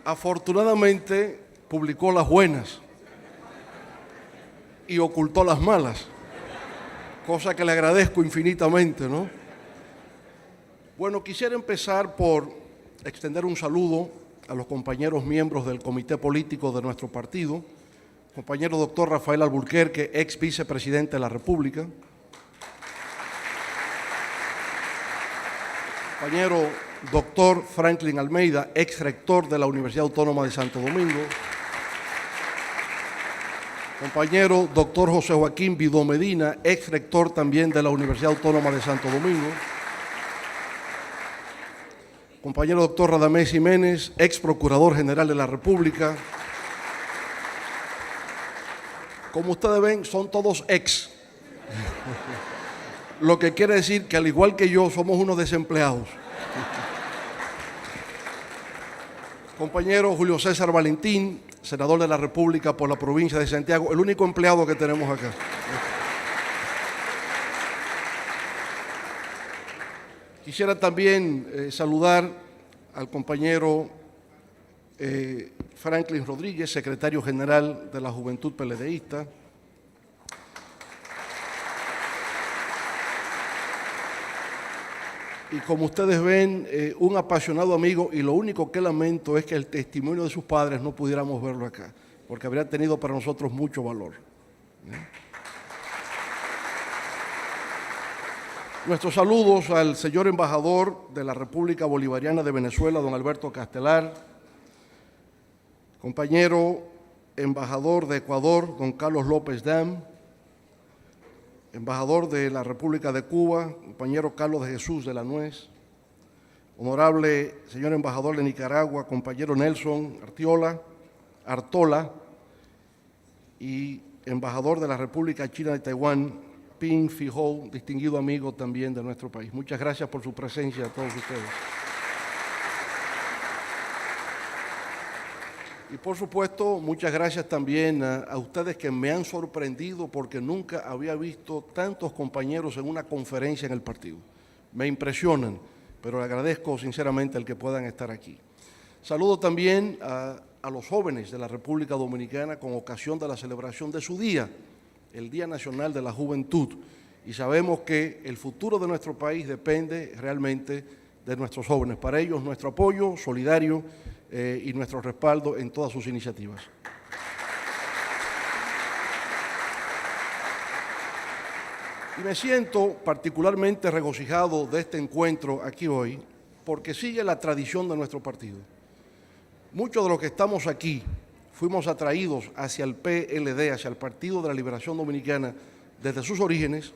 Afortunadamente publicó las buenas y ocultó las malas, cosa que le agradezco infinitamente, ¿no? Bueno, quisiera empezar por extender un saludo a los compañeros miembros del comité político de nuestro partido, compañero doctor Rafael Alburquerque, ex vicepresidente de la República, compañero doctor Franklin Almeida, ex rector de la Universidad Autónoma de Santo Domingo, compañero doctor José Joaquín Vidó Medina, ex rector también de la Universidad Autónoma de Santo Domingo, compañero doctor Radamés Jiménez, ex procurador general de la República. Como ustedes ven, son todos ex, lo que quiere decir que al igual que yo somos unos desempleados. Compañero Julio César Valentín, senador de la República por la provincia de Santiago, el único empleado que tenemos acá. Quisiera también saludar al compañero Franklin Rodríguez, secretario general de la Juventud PLDista. Y como ustedes ven, un apasionado amigo, y lo único que lamento es que el testimonio de sus padres no pudiéramos verlo acá, porque habría tenido para nosotros mucho valor. Nuestros saludos al señor embajador de la República Bolivariana de Venezuela, don Alberto Castelar, compañero embajador de Ecuador, don Carlos López Dam, embajador de la República de Cuba, compañero Carlos de Jesús de la Nuez, honorable señor embajador de Nicaragua, compañero Nelson Artola, y embajador de la República China de Taiwán, Ping Fihou, distinguido amigo también de nuestro país. Muchas gracias por su presencia a todos ustedes. Y por supuesto, muchas gracias también a ustedes que me han sorprendido porque nunca había visto tantos compañeros en una conferencia en el partido. Me impresionan, pero le agradezco sinceramente el que puedan estar aquí. Saludo también a los jóvenes de la República Dominicana con ocasión de la celebración de su día, el Día Nacional de la Juventud. Y sabemos que el futuro de nuestro país depende realmente de nuestros jóvenes. Para ellos, nuestro apoyo solidario y nuestro respaldo en todas sus iniciativas. Y me siento particularmente regocijado de este encuentro aquí hoy, porque sigue la tradición de nuestro partido. Muchos de los que estamos aquí fuimos atraídos hacia el PLD, hacia el Partido de la Liberación Dominicana, desde sus orígenes,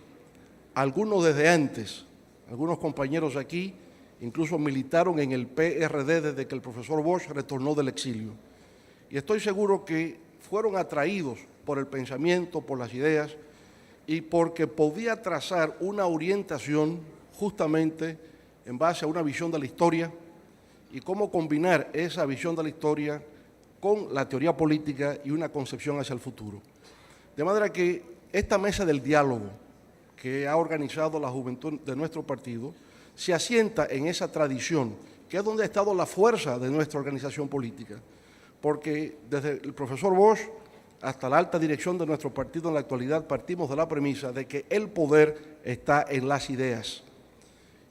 algunos desde antes, algunos compañeros aquí, incluso militaron en el PRD desde que el profesor Bosch retornó del exilio. Y estoy seguro que fueron atraídos por el pensamiento, por las ideas y porque podía trazar una orientación justamente en base a una visión de la historia y cómo combinar esa visión de la historia con la teoría política y una concepción hacia el futuro. De manera que esta mesa del diálogo que ha organizado la juventud de nuestro partido se asienta en esa tradición, que es donde ha estado la fuerza de nuestra organización política, porque desde el profesor Bosch hasta la alta dirección de nuestro partido en la actualidad partimos de la premisa de que el poder está en las ideas.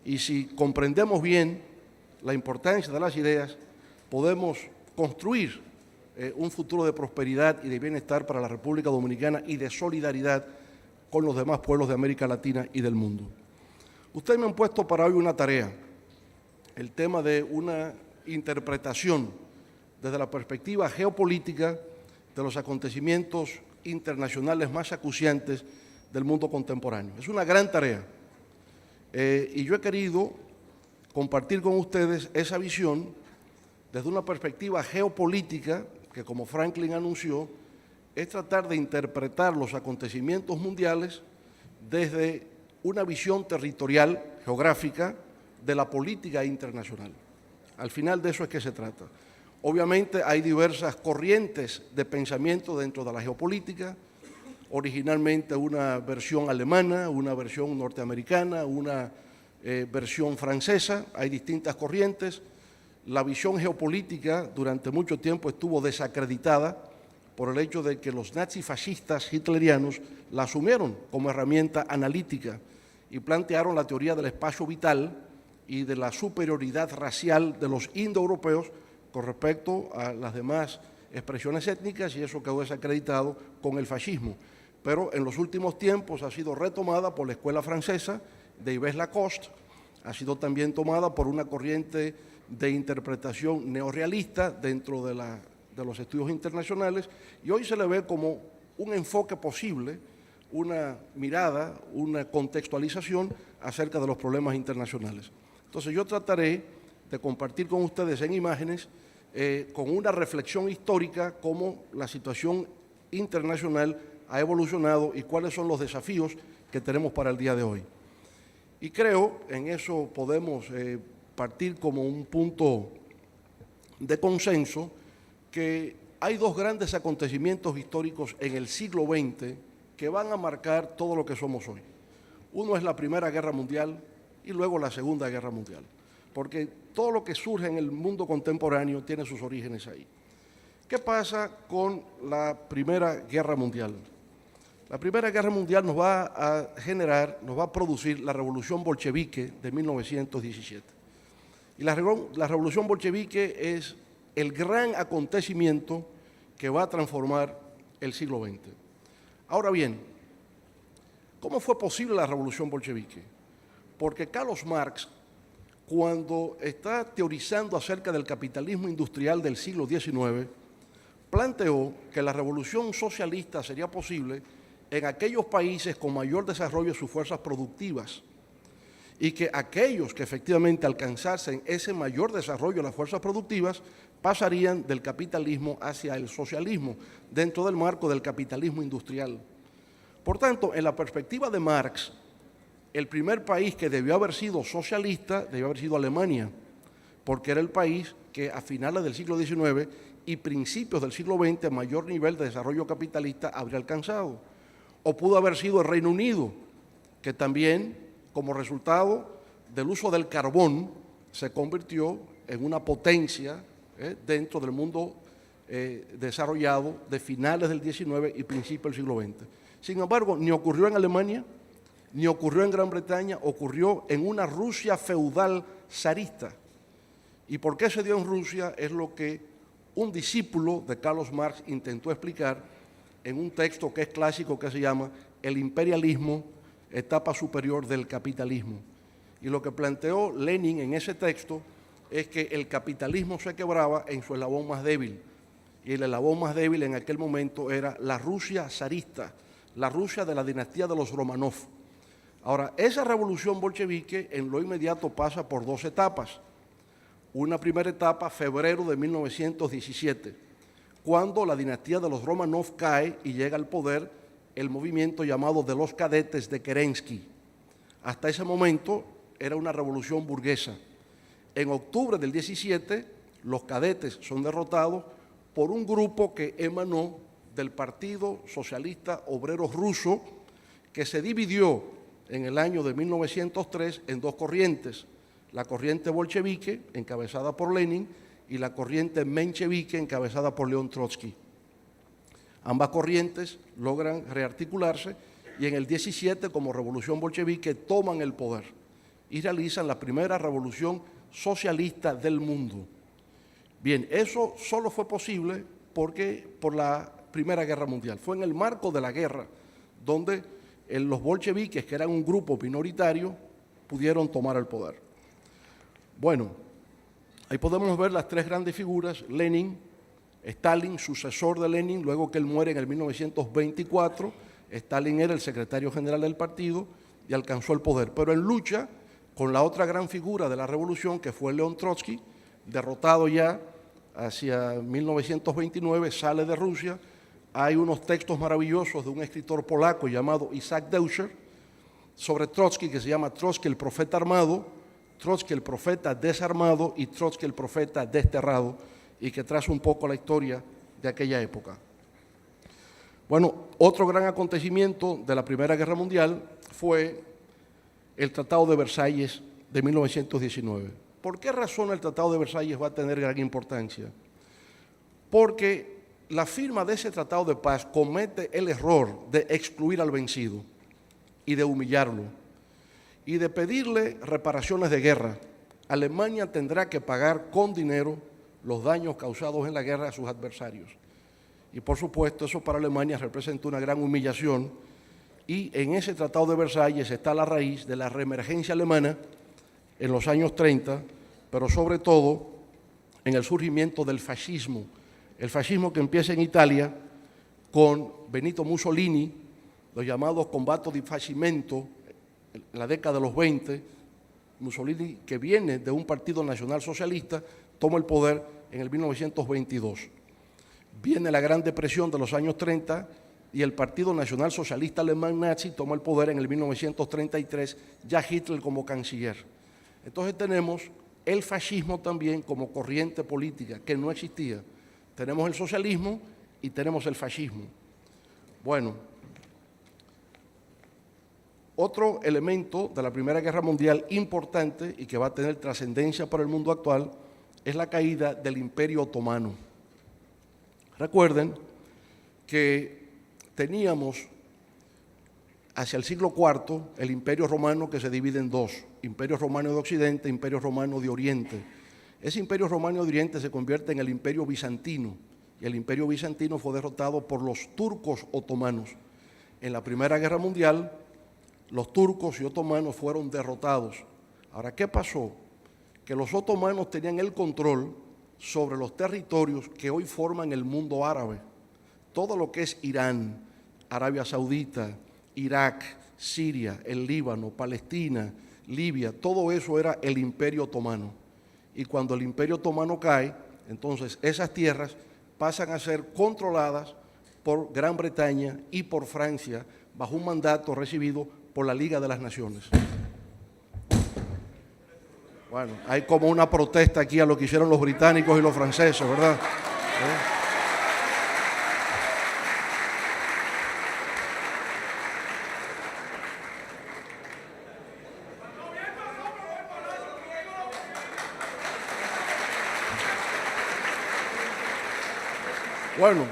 Y si comprendemos bien la importancia de las ideas, podemos construir un futuro de prosperidad y de bienestar para la República Dominicana y de solidaridad con los demás pueblos de América Latina y del mundo. Ustedes me han puesto para hoy una tarea, el tema de una interpretación desde la perspectiva geopolítica de los acontecimientos internacionales más acuciantes del mundo contemporáneo. Es una gran tarea y yo he querido compartir con ustedes esa visión desde una perspectiva geopolítica que, como Franklin anunció, es tratar de interpretar los acontecimientos mundiales desde una visión territorial, geográfica, de la política internacional. Al final de eso es que se trata. Obviamente hay diversas corrientes de pensamiento dentro de la geopolítica, originalmente una versión alemana, una versión norteamericana, una versión francesa, hay distintas corrientes. La visión geopolítica durante mucho tiempo estuvo desacreditada por el hecho de que los nazifascistas hitlerianos la asumieron como herramienta analítica y plantearon la teoría del espacio vital y de la superioridad racial de los indoeuropeos con respecto a las demás expresiones étnicas, y eso quedó desacreditado con el fascismo. Pero en los últimos tiempos ha sido retomada por la escuela francesa de Yves Lacoste, ha sido también tomada por una corriente de interpretación neorrealista dentro de los estudios internacionales, y hoy se le ve como un enfoque posible, una mirada, una contextualización acerca de los problemas internacionales. Entonces yo trataré de compartir con ustedes en imágenes, con una reflexión histórica, cómo la situación internacional ha evolucionado y cuáles son los desafíos que tenemos para el día de hoy. Y creo, en eso podemos partir como un punto de consenso, que hay dos grandes acontecimientos históricos en el siglo XX que van a marcar todo lo que somos hoy. Uno es la Primera Guerra Mundial y luego la Segunda Guerra Mundial, porque todo lo que surge en el mundo contemporáneo tiene sus orígenes ahí. ¿Qué pasa con la Primera Guerra Mundial? La Primera Guerra Mundial nos va a producir la Revolución Bolchevique de 1917. Y la Revolución Bolchevique es el gran acontecimiento que va a transformar el siglo XX. Ahora bien, ¿cómo fue posible la Revolución Bolchevique? Porque Carlos Marx, cuando está teorizando acerca del capitalismo industrial del siglo XIX, planteó que la revolución socialista sería posible en aquellos países con mayor desarrollo de sus fuerzas productivas, y que aquellos que efectivamente alcanzasen ese mayor desarrollo de las fuerzas productivas pasarían del capitalismo hacia el socialismo, dentro del marco del capitalismo industrial. Por tanto, en la perspectiva de Marx, el primer país que debió haber sido socialista debió haber sido Alemania, porque era el país que a finales del siglo XIX y principios del siglo XX mayor nivel de desarrollo capitalista habría alcanzado. O pudo haber sido el Reino Unido, que también, como resultado del uso del carbón, se convirtió en una potencia dentro del mundo desarrollado de finales del XIX y principios del siglo XX. Sin embargo, ni ocurrió en Alemania, ni ocurrió en Gran Bretaña, ocurrió en una Rusia feudal zarista. ¿Y por qué se dio en Rusia? Es lo que un discípulo de Carlos Marx intentó explicar en un texto que es clásico, que se llama El imperialismo, etapa superior del capitalismo. Y lo que planteó Lenin en ese texto es que el capitalismo se quebraba en su eslabón más débil. Y el eslabón más débil en aquel momento era la Rusia zarista, la Rusia de la dinastía de los Romanov. Ahora, esa revolución bolchevique en lo inmediato pasa por dos etapas. Una primera etapa, febrero de 1917, cuando la dinastía de los Romanov cae y llega al poder el movimiento llamado de los cadetes de Kerensky. Hasta ese momento era una revolución burguesa. En octubre del 17, los cadetes son derrotados por un grupo que emanó del Partido Socialista Obrero Ruso, que se dividió en el año de 1903 en dos corrientes, la corriente bolchevique, encabezada por Lenin, y la corriente menchevique, encabezada por León Trotsky. Ambas corrientes logran rearticularse y en el 17, como revolución bolchevique, toman el poder y realizan la primera revolución socialista del mundo. Bien, eso solo fue posible por la Primera Guerra Mundial. Fue en el marco de la guerra donde los bolcheviques, que eran un grupo minoritario, pudieron tomar el poder. Bueno, ahí podemos ver las tres grandes figuras: Lenin, Stalin, sucesor de Lenin, luego que él muere en el 1924, Stalin era el secretario general del partido y alcanzó el poder, pero en lucha con la otra gran figura de la revolución, que fue León Trotsky, derrotado ya hacia 1929, sale de Rusia. Hay unos textos maravillosos de un escritor polaco llamado Isaac Deutscher sobre Trotsky, que se llama Trotsky el profeta armado, Trotsky el profeta desarmado y Trotsky el profeta desterrado, y que traza un poco la historia de aquella época. Bueno, otro gran acontecimiento de la Primera Guerra Mundial fue el Tratado de Versalles de 1919. ¿Por qué razón el Tratado de Versalles va a tener gran importancia? Porque la firma de ese Tratado de Paz comete el error de excluir al vencido y de humillarlo y de pedirle reparaciones de guerra. Alemania tendrá que pagar con dinero los daños causados en la guerra a sus adversarios. Y por supuesto eso para Alemania representa una gran humillación, y en ese Tratado de Versalles está la raíz de la reemergencia alemana en los años 30, pero sobre todo en el surgimiento del fascismo. El fascismo que empieza en Italia con Benito Mussolini, los llamados combatos di fascimento, en la década de los 20, Mussolini, que viene de un partido nacional socialista, toma el poder en el 1922. Viene la Gran Depresión de los años 30 y el Partido Nacional Socialista Alemán nazi toma el poder en el 1933, ya Hitler como canciller. Entonces tenemos el fascismo también como corriente política, que no existía. Tenemos el socialismo y tenemos el fascismo. Bueno, otro elemento de la Primera Guerra Mundial importante y que va a tener trascendencia para el mundo actual es la caída del Imperio Otomano. Recuerden que teníamos hacia el siglo IV el Imperio Romano, que se divide en dos: Imperio Romano de Occidente e Imperio Romano de Oriente. Ese Imperio Romano de Oriente se convierte en el Imperio Bizantino, y el Imperio Bizantino fue derrotado por los turcos otomanos. En la Primera Guerra Mundial, los turcos y otomanos fueron derrotados. Ahora, ¿qué pasó? Que los otomanos tenían el control sobre los territorios que hoy forman el mundo árabe. Todo lo que es Irán, Arabia Saudita, Irak, Siria, el Líbano, Palestina, Libia, todo eso era el Imperio Otomano. Y cuando el Imperio Otomano cae, entonces esas tierras pasan a ser controladas por Gran Bretaña y por Francia, bajo un mandato recibido por la Liga de las Naciones. Bueno, hay como una protesta aquí a lo que hicieron los británicos y los franceses, ¿verdad? Bueno,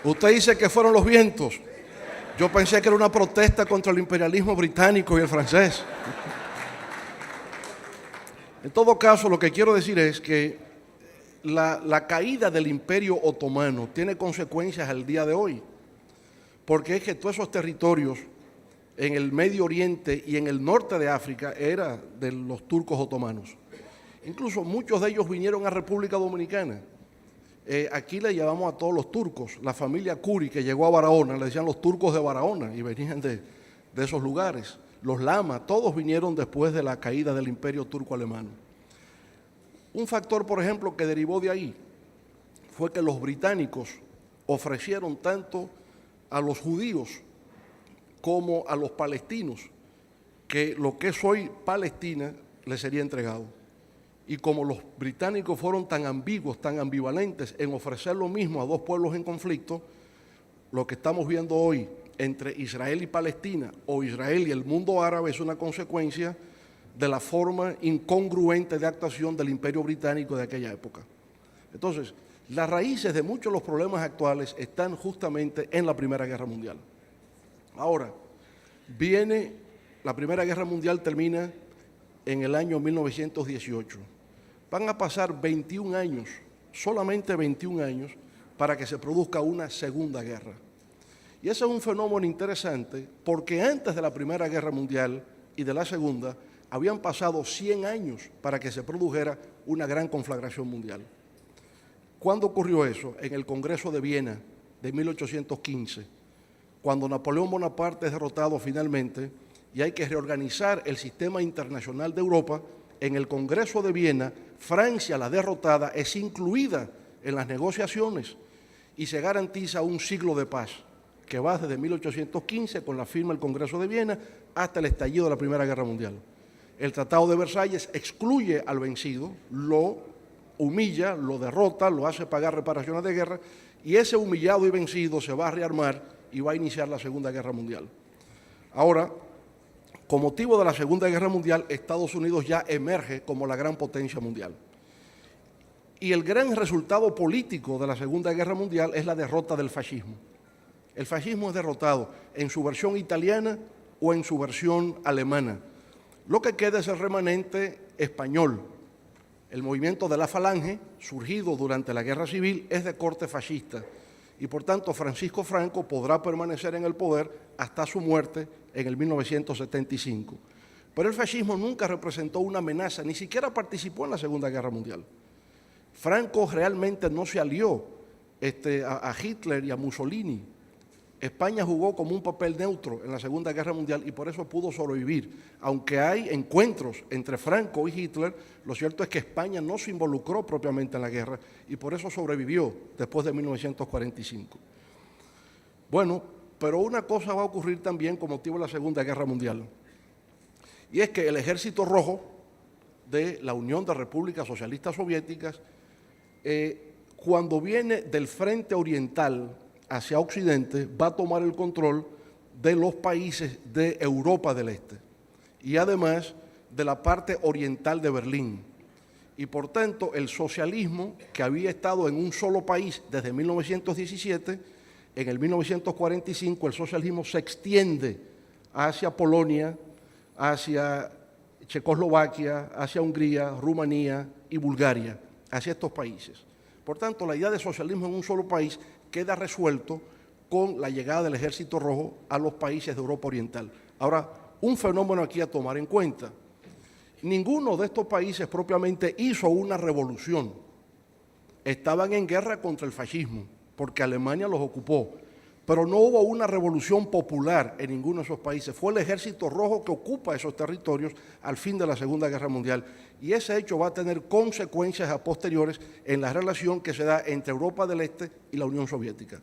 usted dice que fueron los vientos. Yo pensé que era una protesta contra el imperialismo británico y el francés. En todo caso, lo que quiero decir es que la caída del Imperio Otomano tiene consecuencias al día de hoy, porque es que todos esos territorios en el Medio Oriente y en el norte de África eran de los turcos otomanos. Incluso muchos de ellos vinieron a República Dominicana. Aquí le llamamos a todos los turcos. La familia Curi, que llegó a Barahona, le decían los turcos de Barahona, y venían de esos lugares. Los Lama, todos vinieron después de la caída del Imperio Turco-Alemán. Un factor, por ejemplo, que derivó de ahí fue que los británicos ofrecieron tanto a los judíos como a los palestinos que lo que es hoy Palestina les sería entregado. Y como los británicos fueron tan ambiguos, tan ambivalentes en ofrecer lo mismo a dos pueblos en conflicto, lo que estamos viendo hoy entre Israel y Palestina, o Israel y el mundo árabe, es una consecuencia de la forma incongruente de actuación del Imperio Británico de aquella época. Entonces, las raíces de muchos de los problemas actuales están justamente en la Primera Guerra Mundial. Ahora, la Primera Guerra Mundial termina en el año 1918. Van a pasar 21 años, solamente 21 años, para que se produzca una Segunda Guerra. Y ese es un fenómeno interesante porque antes de la Primera Guerra Mundial y de la Segunda habían pasado 100 años para que se produjera una gran conflagración mundial. ¿Cuándo ocurrió eso? En el Congreso de Viena de 1815, cuando Napoleón Bonaparte es derrotado finalmente y hay que reorganizar el sistema internacional de Europa. En el Congreso de Viena, Francia, la derrotada, es incluida en las negociaciones y se garantiza un siglo de paz que va desde 1815, con la firma del Congreso de Viena, hasta el estallido de la Primera Guerra Mundial. El Tratado de Versalles excluye al vencido, lo humilla, lo derrota, lo hace pagar reparaciones de guerra, y ese humillado y vencido se va a rearmar y va a iniciar la Segunda Guerra Mundial. Ahora, Con motivo de la Segunda Guerra Mundial, Estados Unidos ya emerge como la gran potencia mundial. Y el gran resultado político de la Segunda Guerra Mundial es la derrota del fascismo. El fascismo es derrotado en su versión italiana o en su versión alemana. Lo que queda es el remanente español. El movimiento de la Falange, surgido durante la Guerra Civil, es de corte fascista y por tanto Francisco Franco podrá permanecer en el poder hasta su muerte en el 1975. Pero el fascismo nunca representó una amenaza, ni siquiera participó en la Segunda Guerra Mundial. Franco realmente no se alió a Hitler y a Mussolini. España jugó como un papel neutro en la Segunda Guerra Mundial y por eso pudo sobrevivir. Aunque hay encuentros entre Franco y Hitler, lo cierto es que España no se involucró propiamente en la guerra y por eso sobrevivió después de 1945. Bueno, pero una cosa va a ocurrir también con motivo de la Segunda Guerra Mundial, y es que el Ejército Rojo de la Unión de Repúblicas Socialistas Soviéticas, cuando viene del frente oriental hacia Occidente, va a tomar el control de los países de Europa del Este y además de la parte oriental de Berlín. Y por tanto, el socialismo, que había estado en un solo país desde 1917, en el 1945 el socialismo se extiende hacia Polonia, hacia Checoslovaquia, hacia Hungría, Rumanía y Bulgaria, hacia estos países. Por tanto, la idea de socialismo en un solo país queda resuelto con la llegada del Ejército Rojo a los países de Europa Oriental. Ahora, un fenómeno aquí a tomar en cuenta. Ninguno de estos países propiamente hizo una revolución. Estaban en guerra contra el fascismo, porque Alemania los ocupó. Pero no hubo una revolución popular en ninguno de esos países. Fue el Ejército Rojo que ocupa esos territorios al fin de la Segunda Guerra Mundial. Y ese hecho va a tener consecuencias a posteriores en la relación que se da entre Europa del Este y la Unión Soviética.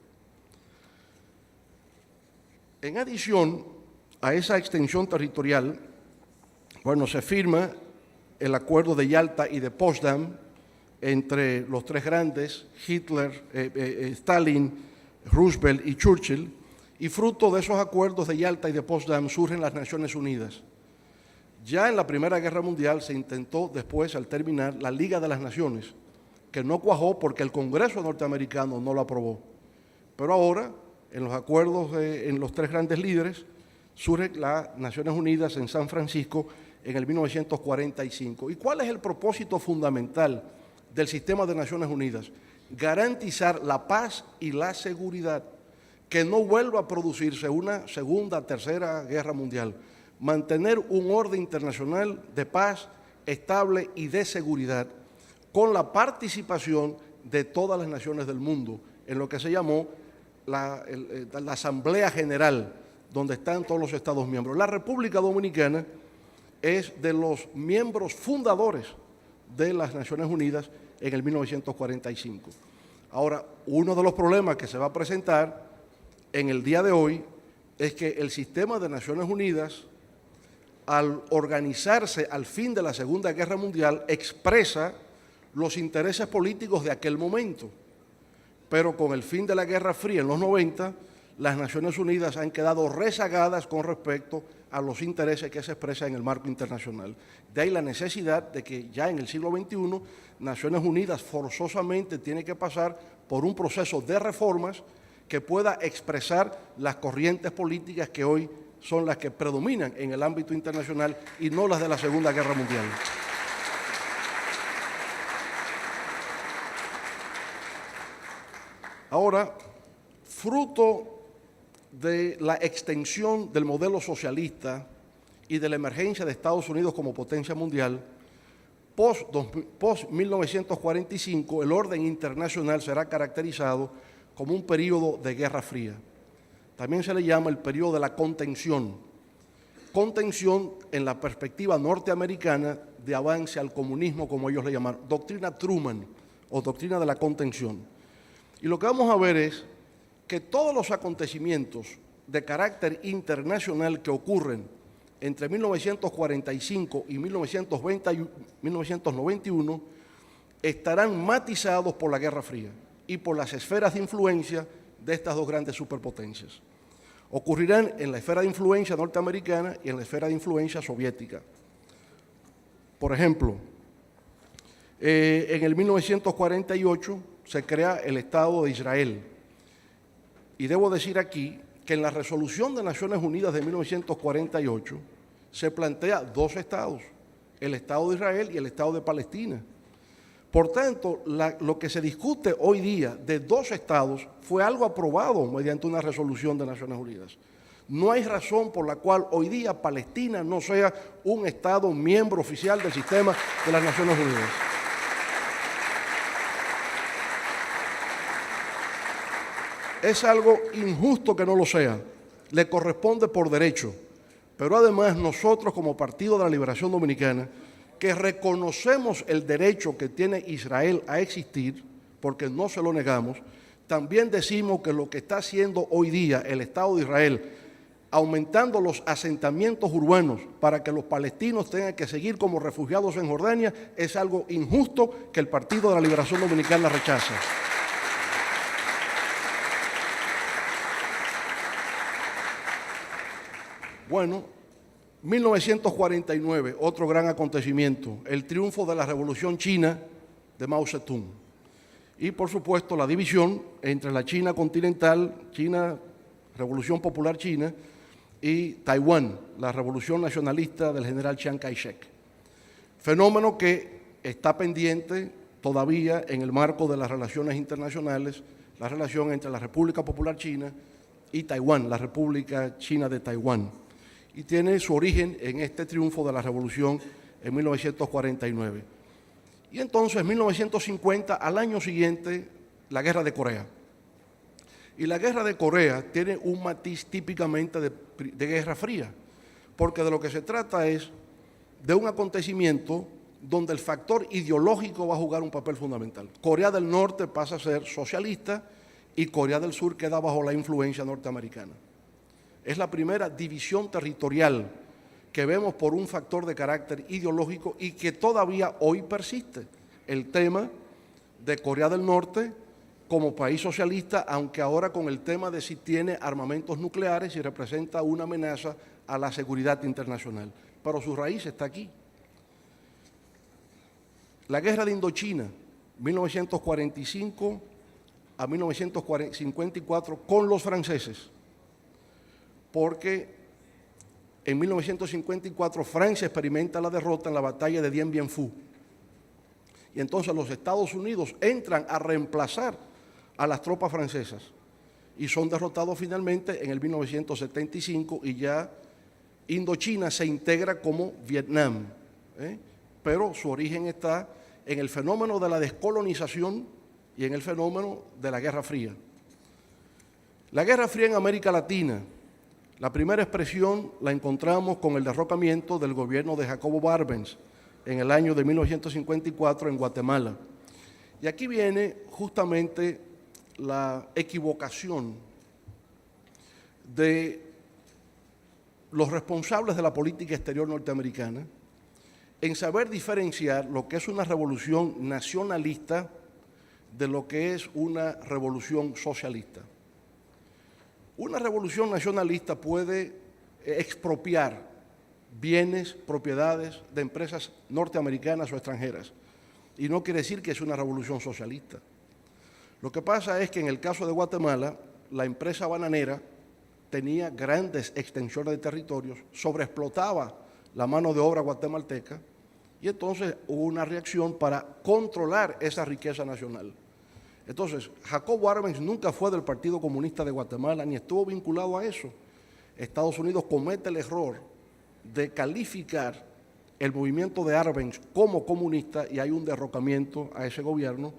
En adición a esa extensión territorial, bueno, se firma el Acuerdo de Yalta y de Potsdam entre los tres grandes, Hitler, Stalin, Roosevelt y Churchill, y fruto de esos acuerdos de Yalta y de Potsdam surgen las Naciones Unidas. Ya en la Primera Guerra Mundial se intentó después, al terminar, la Liga de las Naciones, que no cuajó porque el Congreso norteamericano no lo aprobó. Pero ahora, en los acuerdos en los tres grandes líderes, surge las Naciones Unidas en San Francisco en el 1945. ¿Y cuál es el propósito fundamental del sistema de Naciones Unidas? Garantizar la paz y la seguridad, que no vuelva a producirse una segunda, tercera guerra mundial, mantener un orden internacional de paz estable y de seguridad con la participación de todas las naciones del mundo en lo que se llamó la Asamblea General, donde están todos los Estados miembros. La República Dominicana es de los miembros fundadores de las Naciones Unidas en el 1945. Ahora, uno de los problemas que se va a presentar en el día de hoy es que el sistema de Naciones Unidas, al organizarse al fin de la Segunda Guerra Mundial, expresa los intereses políticos de aquel momento. Pero con el fin de la Guerra Fría en los 90, las Naciones Unidas han quedado rezagadas con respecto a los intereses que se expresan en el marco internacional. De ahí la necesidad de que ya en el siglo XXI, Naciones Unidas forzosamente tiene que pasar por un proceso de reformas que pueda expresar las corrientes políticas que hoy son las que predominan en el ámbito internacional y no las de la Segunda Guerra Mundial. Ahora, fruto de la extensión del modelo socialista y de la emergencia de Estados Unidos como potencia mundial, post-1945 el orden internacional será caracterizado como un periodo de Guerra Fría. También se le llama el periodo de la contención. Contención en la perspectiva norteamericana de avance al comunismo, como ellos le llaman, doctrina Truman o doctrina de la contención. Y lo que vamos a ver es que todos los acontecimientos de carácter internacional que ocurren entre 1945 y 1991 estarán matizados por la Guerra Fría y por las esferas de influencia de estas dos grandes superpotencias. ocurrirán en la esfera de influencia norteamericana y en la esfera de influencia soviética. Por ejemplo, en el 1948 se crea el Estado de Israel. Y debo decir aquí que en la Resolución de Naciones Unidas de 1948 se plantea dos estados, el Estado de Israel y el Estado de Palestina. Por tanto, lo que se discute hoy día de dos estados fue algo aprobado mediante una resolución de Naciones Unidas. No hay razón por la cual hoy día Palestina no sea un estado miembro oficial del sistema de las Naciones Unidas. Es algo injusto que no lo sea, le corresponde por derecho, pero además nosotros como Partido de la Liberación Dominicana, que reconocemos el derecho que tiene Israel a existir, porque no se lo negamos, también decimos que lo que está haciendo hoy día el Estado de Israel, aumentando los asentamientos urbanos para que los palestinos tengan que seguir como refugiados en Jordania, es algo injusto que el Partido de la Liberación Dominicana rechaza. Bueno, 1949, otro gran acontecimiento, el triunfo de la Revolución China de Mao Zedong. Y, por supuesto, la división entre la China continental, Revolución Popular China, y Taiwán, la Revolución Nacionalista del general Chiang Kai-shek. Fenómeno que está pendiente todavía en el marco de las relaciones internacionales, la relación entre la República Popular China y Taiwán, la República China de Taiwán. Y tiene su origen en este triunfo de la revolución en 1949. Y entonces, en 1950, al año siguiente, la Guerra de Corea. Y la Guerra de Corea tiene un matiz típicamente de Guerra Fría, porque de lo que se trata es de un acontecimiento donde el factor ideológico va a jugar un papel fundamental. Corea del Norte pasa a ser socialista y Corea del Sur queda bajo la influencia norteamericana. Es la primera división territorial que vemos por un factor de carácter ideológico y que todavía hoy persiste. El tema de Corea del Norte como país socialista, aunque ahora con el tema de si tiene armamentos nucleares y representa una amenaza a la seguridad internacional. Pero su raíz está aquí. La guerra de Indochina, 1945 a 1954, con los franceses, porque en 1954 Francia experimenta la derrota en la batalla de Dien Bien Phu. Y entonces los Estados Unidos entran a reemplazar a las tropas francesas y son derrotados finalmente en el 1975 y ya Indochina se integra como Vietnam, pero su origen está en el fenómeno de la descolonización y en el fenómeno de la Guerra Fría. La Guerra Fría en América Latina, la primera expresión la encontramos con el derrocamiento del gobierno de Jacobo Warbenz en el año de 1954 en Guatemala. Y aquí viene justamente la equivocación de los responsables de la política exterior norteamericana en saber diferenciar lo que es una revolución nacionalista de lo que es una revolución socialista. Una revolución nacionalista puede expropiar bienes, propiedades de empresas norteamericanas o extranjeras, y no quiere decir que es una revolución socialista. Lo que pasa es que en el caso de Guatemala, la empresa bananera tenía grandes extensiones de territorios, sobreexplotaba la mano de obra guatemalteca, y entonces hubo una reacción para controlar esa riqueza nacional. Entonces, Jacob Warbenz nunca fue del Partido Comunista de Guatemala, ni estuvo vinculado a eso. Estados Unidos comete el error de calificar el movimiento de Arbenz como comunista y hay un derrocamiento a ese gobierno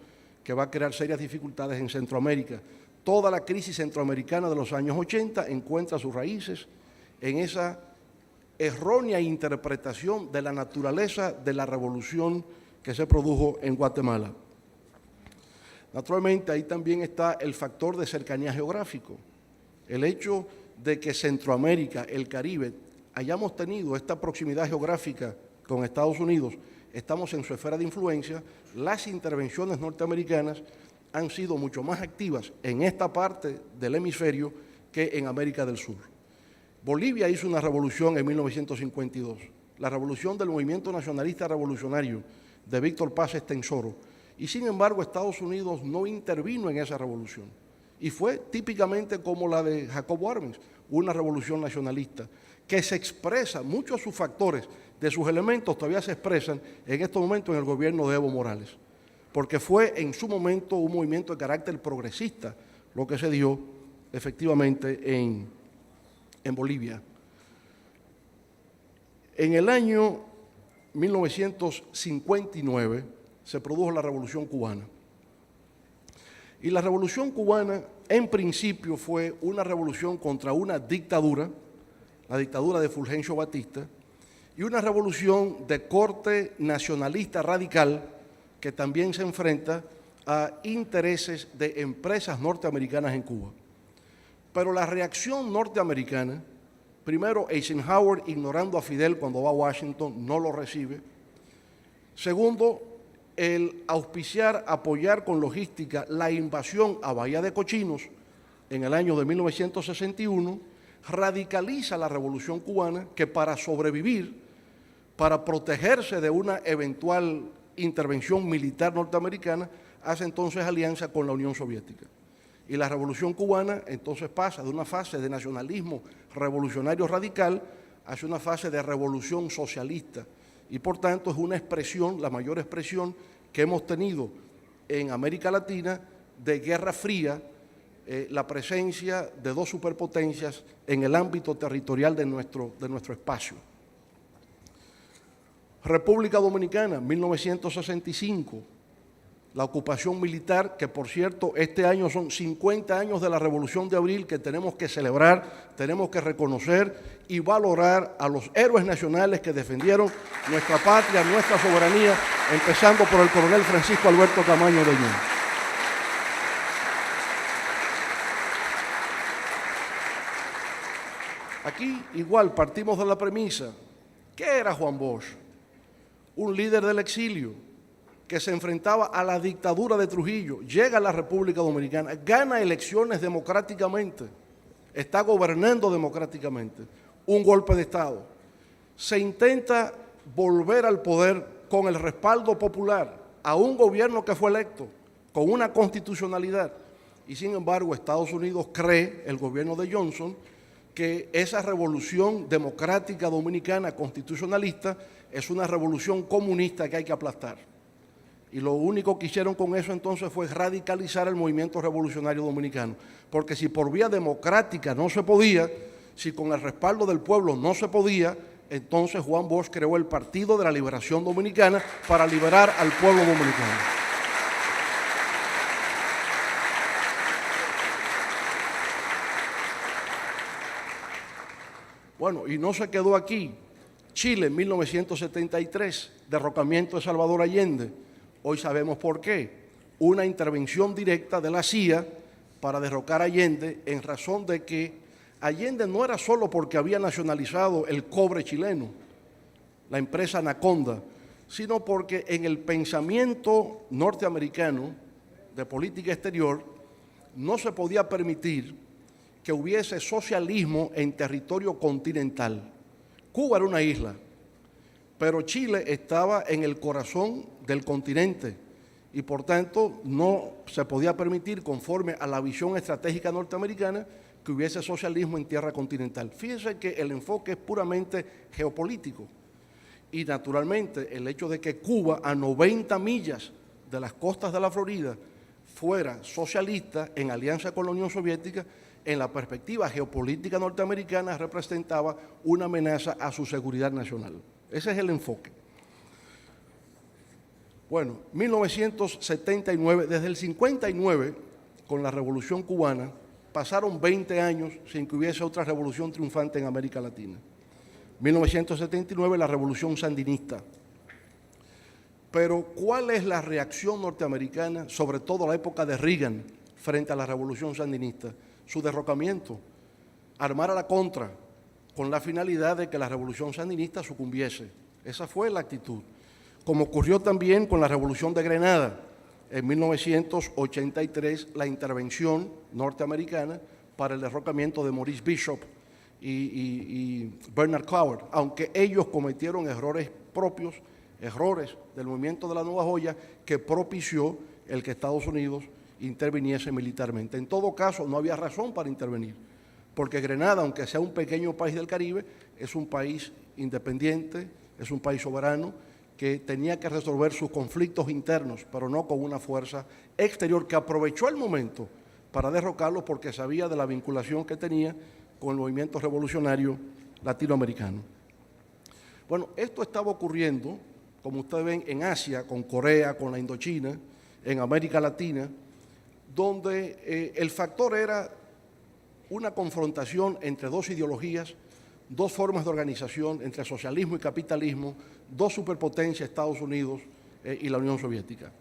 que va a crear serias dificultades en Centroamérica. Toda la crisis centroamericana de los años 80 encuentra sus raíces en esa errónea interpretación de la naturaleza de la revolución que se produjo en Guatemala. Naturalmente, ahí también está el factor de cercanía geográfico. El hecho de que Centroamérica, el Caribe, hayamos tenido esta proximidad geográfica con Estados Unidos, estamos en su esfera de influencia, las intervenciones norteamericanas han sido mucho más activas en esta parte del hemisferio que en América del Sur. Bolivia hizo una revolución en 1952, la revolución del movimiento nacionalista revolucionario de Víctor Paz Estenssoro, y sin embargo Estados Unidos no intervino en esa revolución. Y fue típicamente como la de Jacobo Arbenz, una revolución nacionalista, que se expresa, muchos de sus factores, de sus elementos todavía se expresan en estos momentos en el gobierno de Evo Morales, porque fue en su momento un movimiento de carácter progresista lo que se dio efectivamente en Bolivia. En el año 1959 se produjo la Revolución Cubana. Y la Revolución Cubana, en principio, fue una revolución contra una dictadura, la dictadura de Fulgencio Batista, y una revolución de corte nacionalista radical que también se enfrenta a intereses de empresas norteamericanas en Cuba. Pero la reacción norteamericana, primero Eisenhower ignorando a Fidel cuando va a Washington, no lo recibe. Segundo, el auspiciar, apoyar con logística la invasión a Bahía de Cochinos en el año de 1961, radicaliza la Revolución Cubana que para sobrevivir, para protegerse de una eventual intervención militar norteamericana, hace entonces alianza con la Unión Soviética. Y la Revolución Cubana entonces pasa de una fase de nacionalismo revolucionario radical hacia una fase de revolución socialista. Y por tanto es una expresión, la mayor expresión que hemos tenido en América Latina de Guerra Fría, la presencia de dos superpotencias en el ámbito territorial de nuestro espacio. República Dominicana, 1965. La ocupación militar, que por cierto, este año son 50 años de la Revolución de Abril que tenemos que celebrar, tenemos que reconocer y valorar a los héroes nacionales que defendieron nuestra patria, nuestra soberanía, empezando por el coronel Francisco Alberto Camaño de Ayllón. Aquí igual partimos de la premisa, ¿qué era Juan Bosch? Un líder del exilio, que se enfrentaba a la dictadura de Trujillo, llega a la República Dominicana, gana elecciones democráticamente, está gobernando democráticamente, un golpe de Estado. Se intenta volver al poder con el respaldo popular a un gobierno que fue electo, con una constitucionalidad, y sin embargo Estados Unidos cree, el gobierno de Johnson, que esa revolución democrática dominicana constitucionalista es una revolución comunista que hay que aplastar. Y lo único que hicieron con eso entonces fue radicalizar el movimiento revolucionario dominicano. Porque si por vía democrática no se podía, si con el respaldo del pueblo no se podía, entonces Juan Bosch creó el Partido de la Liberación Dominicana para liberar al pueblo dominicano. Bueno, y no se quedó aquí. Chile, en 1973, derrocamiento de Salvador Allende. Hoy sabemos por qué. Una intervención directa de la CIA para derrocar a Allende en razón de que Allende no era solo porque había nacionalizado el cobre chileno, la empresa Anaconda, sino porque en el pensamiento norteamericano de política exterior no se podía permitir que hubiese socialismo en territorio continental. Cuba era una isla, pero Chile estaba en el corazón del continente y por tanto no se podía permitir, conforme a la visión estratégica norteamericana, que hubiese socialismo en tierra continental. Fíjense que el enfoque es puramente geopolítico y naturalmente el hecho de que Cuba, a 90 millas de las costas de la Florida, fuera socialista en alianza con la Unión Soviética, en la perspectiva geopolítica norteamericana representaba una amenaza a su seguridad nacional. Ese es el enfoque. Bueno, 1979, desde el 59, con la Revolución Cubana, pasaron 20 años sin que hubiese otra revolución triunfante en América Latina. 1979, la Revolución Sandinista. Pero, ¿cuál es la reacción norteamericana, sobre todo a la época de Reagan, frente a la Revolución Sandinista? Su derrocamiento, armar a la contra, con la finalidad de que la Revolución Sandinista sucumbiese. Esa fue la actitud. Como ocurrió también con la Revolución de Grenada, en 1983, la intervención norteamericana para el derrocamiento de Maurice Bishop y Bernard Coward, aunque ellos cometieron errores propios, errores del movimiento de la Nueva Joya que propició el que Estados Unidos interviniese militarmente. En todo caso, no había razón para intervenir, porque Grenada, aunque sea un pequeño país del Caribe, es un país independiente, es un país soberano, que tenía que resolver sus conflictos internos, pero no con una fuerza exterior que aprovechó el momento para derrocarlo porque sabía de la vinculación que tenía con el movimiento revolucionario latinoamericano. Bueno, esto estaba ocurriendo, como ustedes ven, en Asia, con Corea, con la Indochina, en América Latina, donde el factor era una confrontación entre dos ideologías, dos formas de organización, entre socialismo y capitalismo, dos superpotencias, Estados Unidos y la Unión Soviética.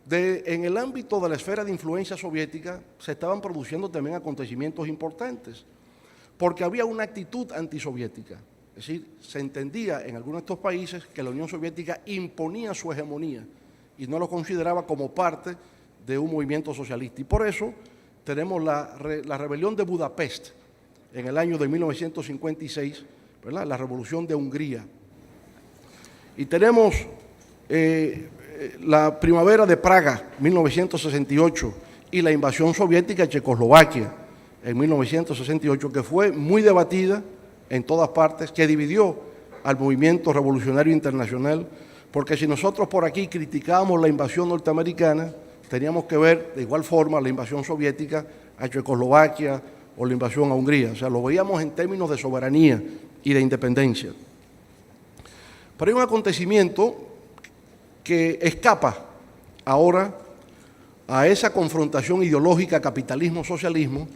En el ámbito de la esfera de influencia soviética se estaban produciendo también acontecimientos importantes, porque había una actitud antisoviética. Es decir, se entendía en algunos de estos países que la Unión Soviética imponía su hegemonía y no lo consideraba como parte de un movimiento socialista. Y por eso tenemos la rebelión de Budapest en el año de 1956, ¿verdad? La revolución de Hungría. Y tenemos la primavera de Praga, 1968, y la invasión soviética de Checoslovaquia en 1968, que fue muy debatida en todas partes, que dividió al movimiento revolucionario internacional, porque si nosotros por aquí criticábamos la invasión norteamericana, teníamos que ver de igual forma la invasión soviética a Checoslovaquia o la invasión a Hungría. O sea, lo veíamos en términos de soberanía y de independencia. Pero hay un acontecimiento que escapa ahora a esa confrontación ideológica capitalismo-socialismo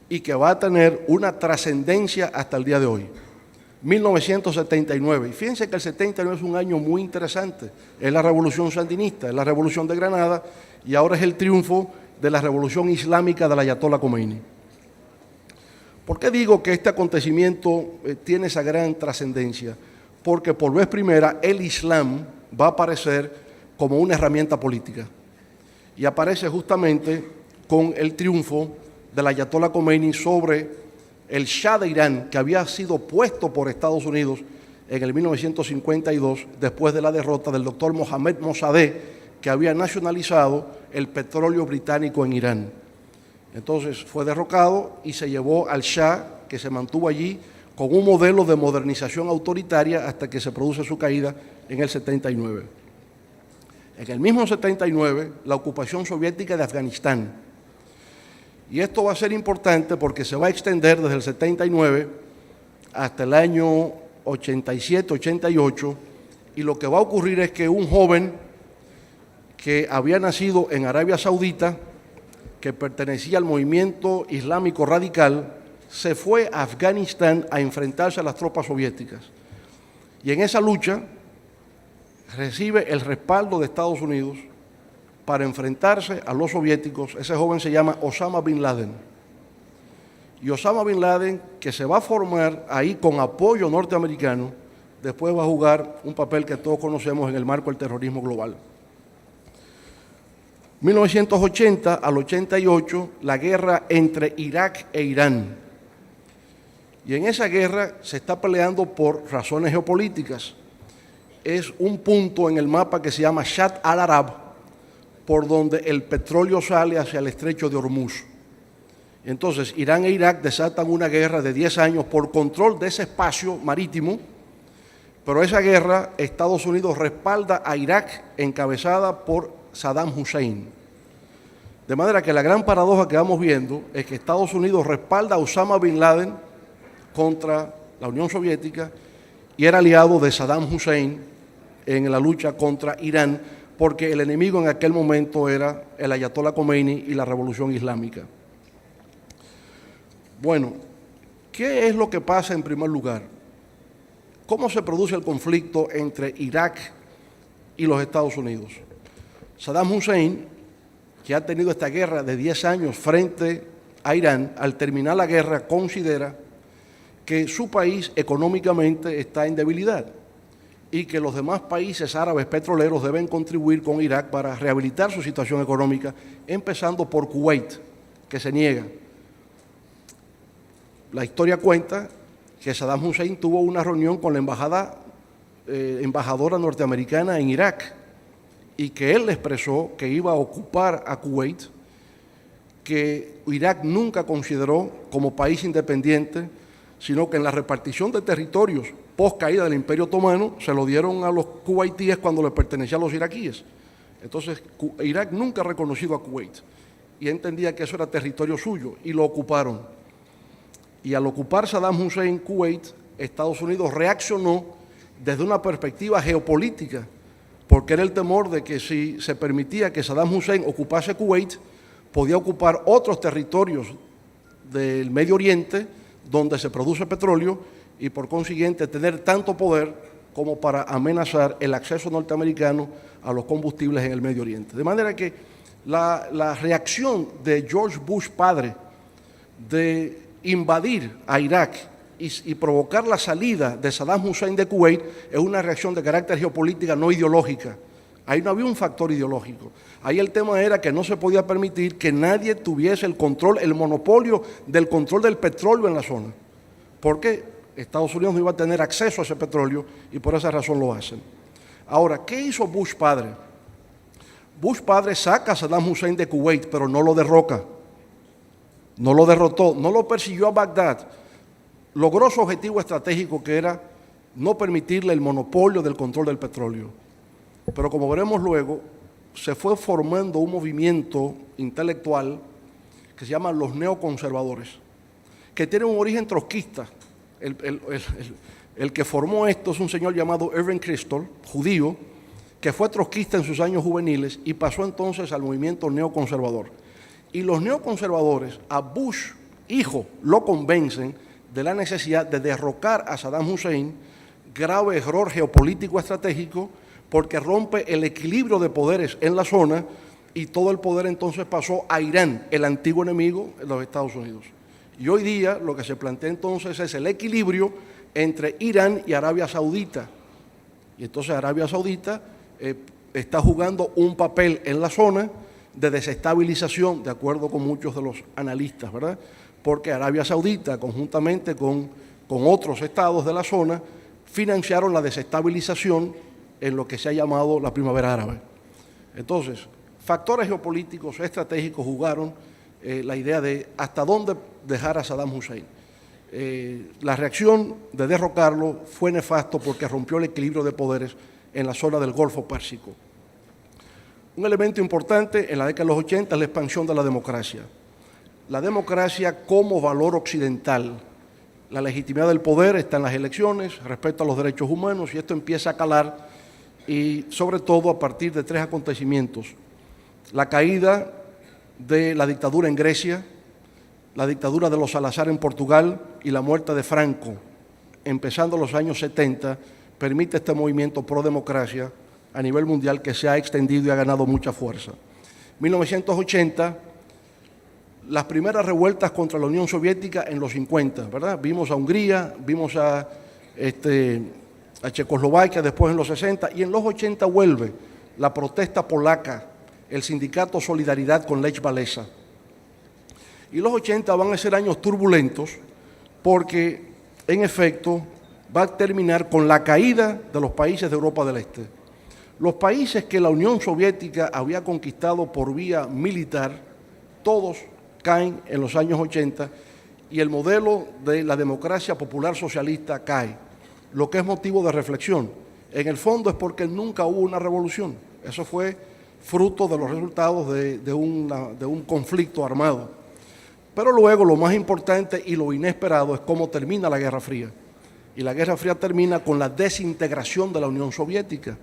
y que va a tener una trascendencia hasta el día de hoy. 1979. Y fíjense que el 79 es un año muy interesante. Es la revolución sandinista, es la revolución de Granada y ahora es el triunfo de la revolución islámica del Ayatollah Khomeini. ¿Por qué digo que este acontecimiento tiene esa gran trascendencia? Porque por vez primera el Islam va a aparecer como una herramienta política y aparece justamente con el triunfo del Ayatollah Khomeini sobre el Shah de Irán, que había sido puesto por Estados Unidos en el 1952 después de la derrota del doctor Mohammad Mossadegh, que había nacionalizado el petróleo británico en Irán. Entonces fue derrocado y se llevó al Shah, que se mantuvo allí con un modelo de modernización autoritaria hasta que se produce su caída en el 79. En el mismo 79, la ocupación soviética de Afganistán. Y esto va a ser importante porque se va a extender desde el 79 hasta el año 87, 88, y lo que va a ocurrir es que un joven que había nacido en Arabia Saudita, que pertenecía al movimiento islámico radical, se fue a Afganistán a enfrentarse a las tropas soviéticas. Y en esa lucha recibe el respaldo de Estados Unidos para enfrentarse a los soviéticos. Ese joven se llama Osama Bin Laden. Y Osama Bin Laden, que se va a formar ahí con apoyo norteamericano, después va a jugar un papel que todos conocemos en el marco del terrorismo global. 1980 al 88, la guerra entre Irak e Irán. Y en esa guerra se está peleando por razones geopolíticas. Es un punto en el mapa que se llama Shatt al-Arab, por donde el petróleo sale hacia el estrecho de Hormuz. Entonces, Irán e Irak desatan una guerra de 10 años por control de ese espacio marítimo, pero esa guerra Estados Unidos respalda a Irak, encabezada por Saddam Hussein. De manera que la gran paradoja que vamos viendo es que Estados Unidos respalda a Osama Bin Laden contra la Unión Soviética y era aliado de Saddam Hussein en la lucha contra Irán, porque el enemigo en aquel momento era el Ayatollah Khomeini y la Revolución Islámica. Bueno, ¿qué es lo que pasa en primer lugar? ¿Cómo se produce el conflicto entre Irak y los Estados Unidos? Saddam Hussein, que ha tenido esta guerra de 10 años frente a Irán, al terminar la guerra considera que su país económicamente está en debilidad y que los demás países árabes petroleros deben contribuir con Irak para rehabilitar su situación económica, empezando por Kuwait, que se niega. la historia cuenta que Saddam Hussein tuvo una reunión con la embajadora norteamericana en Irak y que él le expresó que iba a ocupar a Kuwait, que Irak nunca consideró como país independiente, sino que en la repartición de territorios post caída del Imperio Otomano se lo dieron a los kuwaitíes cuando les pertenecían a los iraquíes. Entonces Irak nunca ha reconocido a Kuwait y entendía que eso era territorio suyo y lo ocuparon. Y al ocupar Saddam Hussein Kuwait, Estados Unidos reaccionó desde una perspectiva geopolítica, porque era el temor de que si se permitía que Saddam Hussein ocupase Kuwait, podía ocupar otros territorios del Medio Oriente donde se produce petróleo y por consiguiente tener tanto poder como para amenazar el acceso norteamericano a los combustibles en el Medio Oriente. De manera que la reacción de George Bush padre de invadir a Irak y provocar la salida de Saddam Hussein de Kuwait es una reacción de carácter geopolítica, no ideológica. Ahí no había un factor ideológico. Ahí el tema era que no se podía permitir que nadie tuviese el control, el monopolio del control del petróleo en la zona. Porque Estados Unidos no iba a tener acceso a ese petróleo y por esa razón lo hacen. Ahora, ¿qué hizo Bush padre? Bush padre saca a Saddam Hussein de Kuwait, pero no lo derroca. No lo derrotó, no lo persiguió a Bagdad. Logró su objetivo estratégico, que era no permitirle el monopolio del control del petróleo. Pero como veremos luego, se fue formando un movimiento intelectual que se llama los neoconservadores, que tiene un origen trotskista. El que formó esto es un señor llamado Irving Kristol, judío, que fue trotskista en sus años juveniles y pasó entonces al movimiento neoconservador. Y los neoconservadores, a Bush, hijo, lo convencen de la necesidad de derrocar a Saddam Hussein, grave error geopolítico estratégico, porque rompe el equilibrio de poderes en la zona y todo el poder entonces pasó a Irán, el antiguo enemigo de los Estados Unidos. Y hoy día lo que se plantea entonces es el equilibrio entre Irán y Arabia Saudita. Y entonces Arabia Saudita está jugando un papel en la zona de desestabilización, de acuerdo con muchos de los analistas, ¿verdad? Porque Arabia Saudita, conjuntamente con otros estados de la zona, financiaron la desestabilización en lo que se ha llamado la primavera árabe. Entonces, factores geopolíticos estratégicos jugaron la idea de hasta dónde dejar a Saddam Hussein. La reacción de derrocarlo fue nefasto porque rompió el equilibrio de poderes en la zona del Golfo Pérsico. Un elemento importante en la década de los 80 es la expansión de la democracia. La democracia como valor occidental. La legitimidad del poder está en las elecciones, respecto a los derechos humanos, y esto empieza a calar, y sobre todo a partir de tres acontecimientos. La caída de la dictadura en Grecia, la dictadura de los Salazar en Portugal y la muerte de Franco, empezando los años 70, permite este movimiento pro democracia a nivel mundial que se ha extendido y ha ganado mucha fuerza. 1980, las primeras revueltas contra la Unión Soviética en los 50, ¿verdad? Vimos a Hungría, vimos a Checoslovaquia después en los 60, y en los 80 vuelve la protesta polaca, el sindicato Solidaridad con Lech Walesa. Y los 80 van a ser años turbulentos porque, en efecto, va a terminar con la caída de los países de Europa del Este. Los países que la Unión Soviética había conquistado por vía militar, todos caen en los años 80 y el modelo de la democracia popular socialista cae, lo que es motivo de reflexión. En el fondo es porque nunca hubo una revolución. Eso fue fruto de los resultados de un conflicto armado. Pero luego lo más importante y lo inesperado es cómo termina la Guerra Fría. Y la Guerra Fría termina con la desintegración de la Unión Soviética.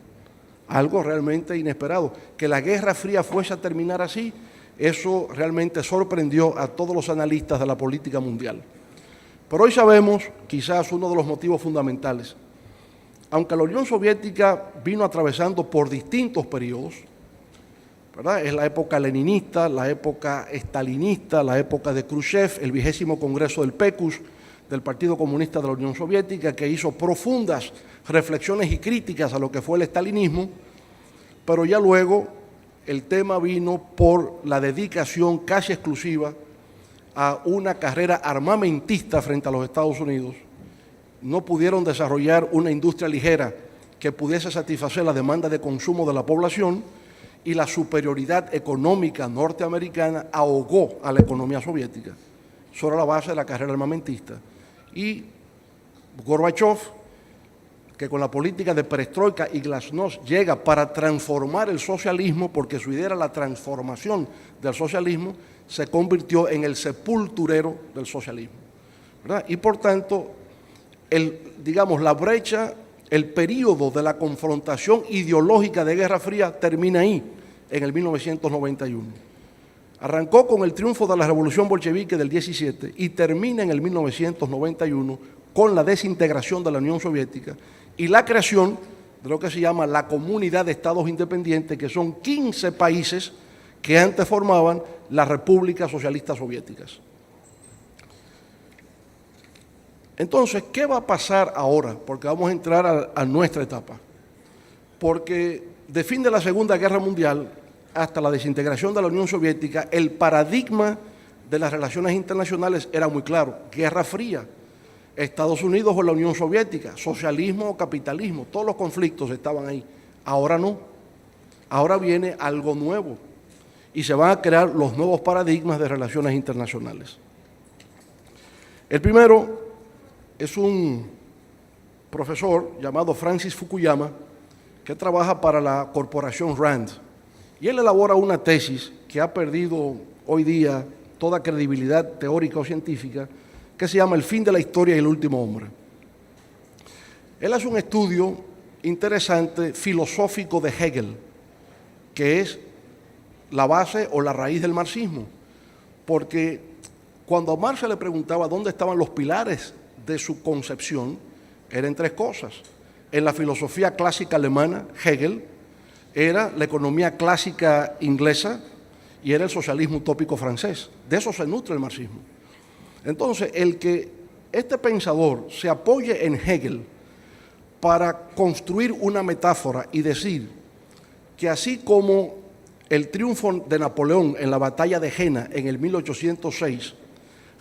Algo realmente inesperado. Que la Guerra Fría fuese a terminar así, eso realmente sorprendió a todos los analistas de la política mundial. Pero hoy sabemos, quizás uno de los motivos fundamentales, aunque la Unión Soviética vino atravesando por distintos periodos, ¿verdad? Es la época leninista, la época estalinista, la época de Khrushchev, el 20º Congreso del PECUS, del Partido Comunista de la Unión Soviética, que hizo profundas reflexiones y críticas a lo que fue el estalinismo, pero ya luego el tema vino por la dedicación casi exclusiva a una carrera armamentista frente a los Estados Unidos, no pudieron desarrollar una industria ligera que pudiese satisfacer la demanda de consumo de la población, y la superioridad económica norteamericana ahogó a la economía soviética sobre la base de la carrera armamentista. Y Gorbachev, que con la política de perestroika y glasnost llega para transformar el socialismo, porque su idea era la transformación del socialismo, se convirtió en el sepulturero del socialismo, ¿verdad? Y por tanto, la brecha, el periodo de la confrontación ideológica de Guerra Fría termina ahí, en el 1991. Arrancó con el triunfo de la Revolución Bolchevique del 17 y termina en el 1991 con la desintegración de la Unión Soviética y la creación de lo que se llama la Comunidad de Estados Independientes, que son 15 países que antes formaban las repúblicas socialistas soviéticas. Entonces, ¿qué va a pasar ahora? Porque vamos a entrar a nuestra etapa. Porque de fin de la Segunda Guerra Mundial hasta la desintegración de la Unión Soviética, el paradigma de las relaciones internacionales era muy claro: Guerra Fría, Estados Unidos o la Unión Soviética, socialismo o capitalismo, todos los conflictos estaban ahí. Ahora no, ahora viene algo nuevo y se van a crear los nuevos paradigmas de relaciones internacionales. El primero es un profesor llamado Francis Fukuyama, que trabaja para la corporación RAND, y él elabora una tesis que ha perdido hoy día toda credibilidad teórica o científica, que se llama El fin de la historia y el último hombre. Él hace un estudio interesante filosófico de Hegel, que es la base o la raíz del marxismo, porque cuando a Marx se le preguntaba dónde estaban los pilares de su concepción, eran tres cosas. En la filosofía clásica alemana, Hegel, era la economía clásica inglesa y era el socialismo utópico francés. De eso se nutre el marxismo. Entonces, el que este pensador se apoye en Hegel para construir una metáfora y decir que así como el triunfo de Napoleón en la batalla de Jena en el 1806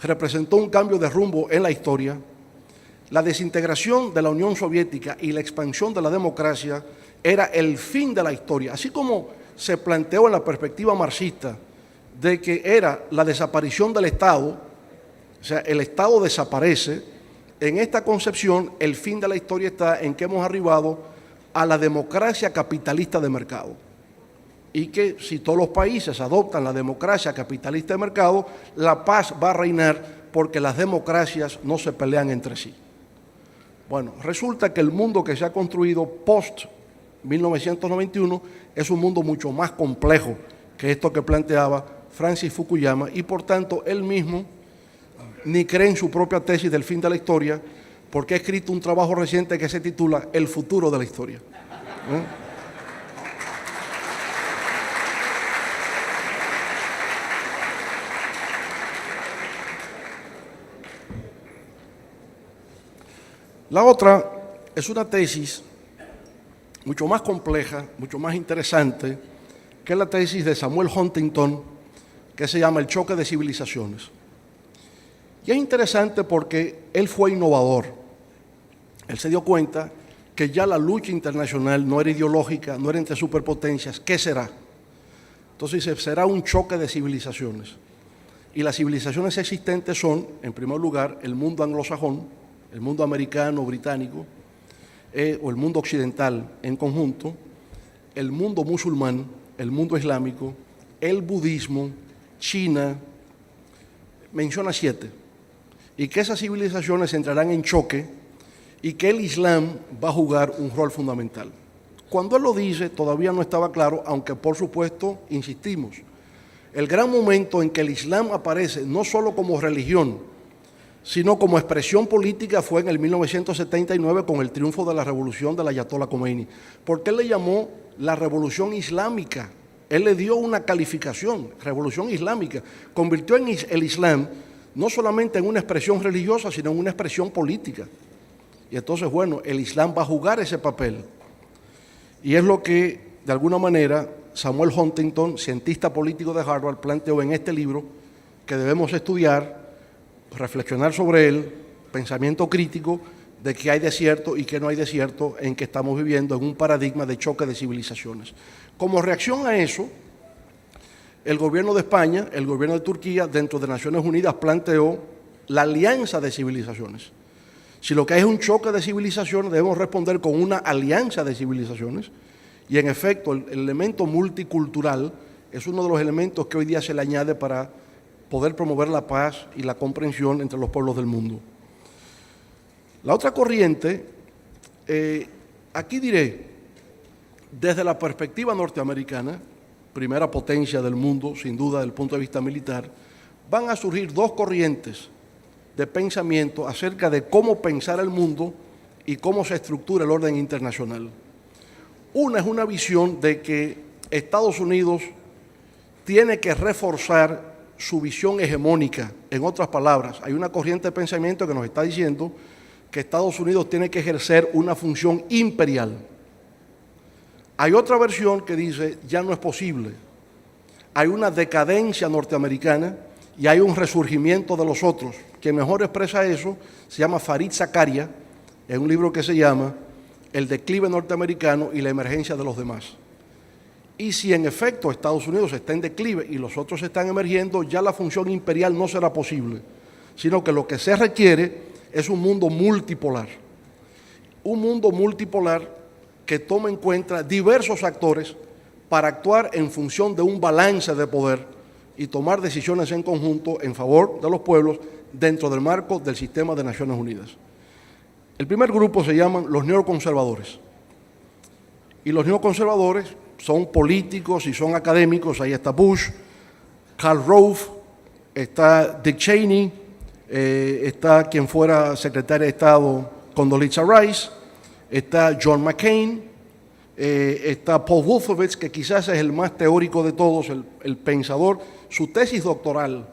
representó un cambio de rumbo en la historia, la desintegración de la Unión Soviética y la expansión de la democracia era el fin de la historia, así como se planteó en la perspectiva marxista de que era la desaparición del Estado, o sea, el Estado desaparece. En esta concepción, el fin de la historia está en que hemos arribado a la democracia capitalista de mercado, y que si todos los países adoptan la democracia capitalista de mercado, la paz va a reinar porque las democracias no se pelean entre sí. Bueno, resulta que el mundo que se ha construido post-1991 es un mundo mucho más complejo que esto que planteaba Francis Fukuyama, y por tanto él mismo ni cree en su propia tesis del fin de la historia, porque ha escrito un trabajo reciente que se titula El futuro de la historia. La otra es una tesis mucho más compleja, mucho más interesante, que es la tesis de Samuel Huntington, que se llama El choque de civilizaciones. Y es interesante porque él fue innovador. Él se dio cuenta que ya la lucha internacional no era ideológica, no era entre superpotencias. ¿Qué será? Entonces dice, será un choque de civilizaciones. Y las civilizaciones existentes son, en primer lugar, el mundo anglosajón, el mundo americano, británico, o el mundo occidental en conjunto, el mundo musulmán, el mundo islámico, el budismo, China, menciona 7, y que esas civilizaciones entrarán en choque y que el Islam va a jugar un rol fundamental. Cuando él lo dice, todavía no estaba claro, aunque por supuesto insistimos. El gran momento en que el Islam aparece no solo como religión, sino como expresión política fue en el 1979 con el triunfo de la revolución del Ayatollah Khomeini. Porque él le llamó la revolución islámica. Él le dio una calificación, revolución islámica. Convirtió en el Islam no solamente en una expresión religiosa, sino en una expresión política. Y entonces, bueno, el Islam va a jugar ese papel. Y es lo que, de alguna manera, Samuel Huntington, cientista político de Harvard, planteó en este libro, que debemos estudiar, reflexionar sobre él, pensamiento crítico de que hay desierto y que no hay desierto, en que estamos viviendo en un paradigma de choque de civilizaciones. Como reacción a eso, el gobierno de España, el gobierno de Turquía, dentro de Naciones Unidas, planteó la alianza de civilizaciones. Si lo que hay es un choque de civilizaciones, debemos responder con una alianza de civilizaciones. Y en efecto, el elemento multicultural es uno de los elementos que hoy día se le añade para poder promover la paz y la comprensión entre los pueblos del mundo. La otra corriente, aquí diré, desde la perspectiva norteamericana, primera potencia del mundo, sin duda desde el punto de vista militar, van a surgir dos corrientes de pensamiento acerca de cómo pensar el mundo y cómo se estructura el orden internacional. Una es una visión de que Estados Unidos tiene que reforzar su visión hegemónica. En otras palabras, hay una corriente de pensamiento que nos está diciendo que Estados Unidos tiene que ejercer una función imperial. Hay otra versión que dice, ya no es posible. Hay una decadencia norteamericana y hay un resurgimiento de los otros. Quien mejor expresa eso se llama Fareed Zakaria, en un libro que se llama El declive norteamericano y la emergencia de los demás. Y si en efecto Estados Unidos está en declive y los otros están emergiendo, ya la función imperial no será posible, sino que lo que se requiere es un mundo multipolar. Un mundo multipolar que toma en cuenta diversos actores para actuar en función de un balance de poder y tomar decisiones en conjunto en favor de los pueblos dentro del marco del sistema de Naciones Unidas. El primer grupo se llaman los neoconservadores. Y los neoconservadores son políticos y son académicos. Ahí está Bush, Karl Rove, está Dick Cheney, está quien fuera secretaria de Estado Condoleezza Rice, está John McCain, está Paul Wolfowitz, que quizás es el más teórico de todos, el pensador. Su tesis doctoral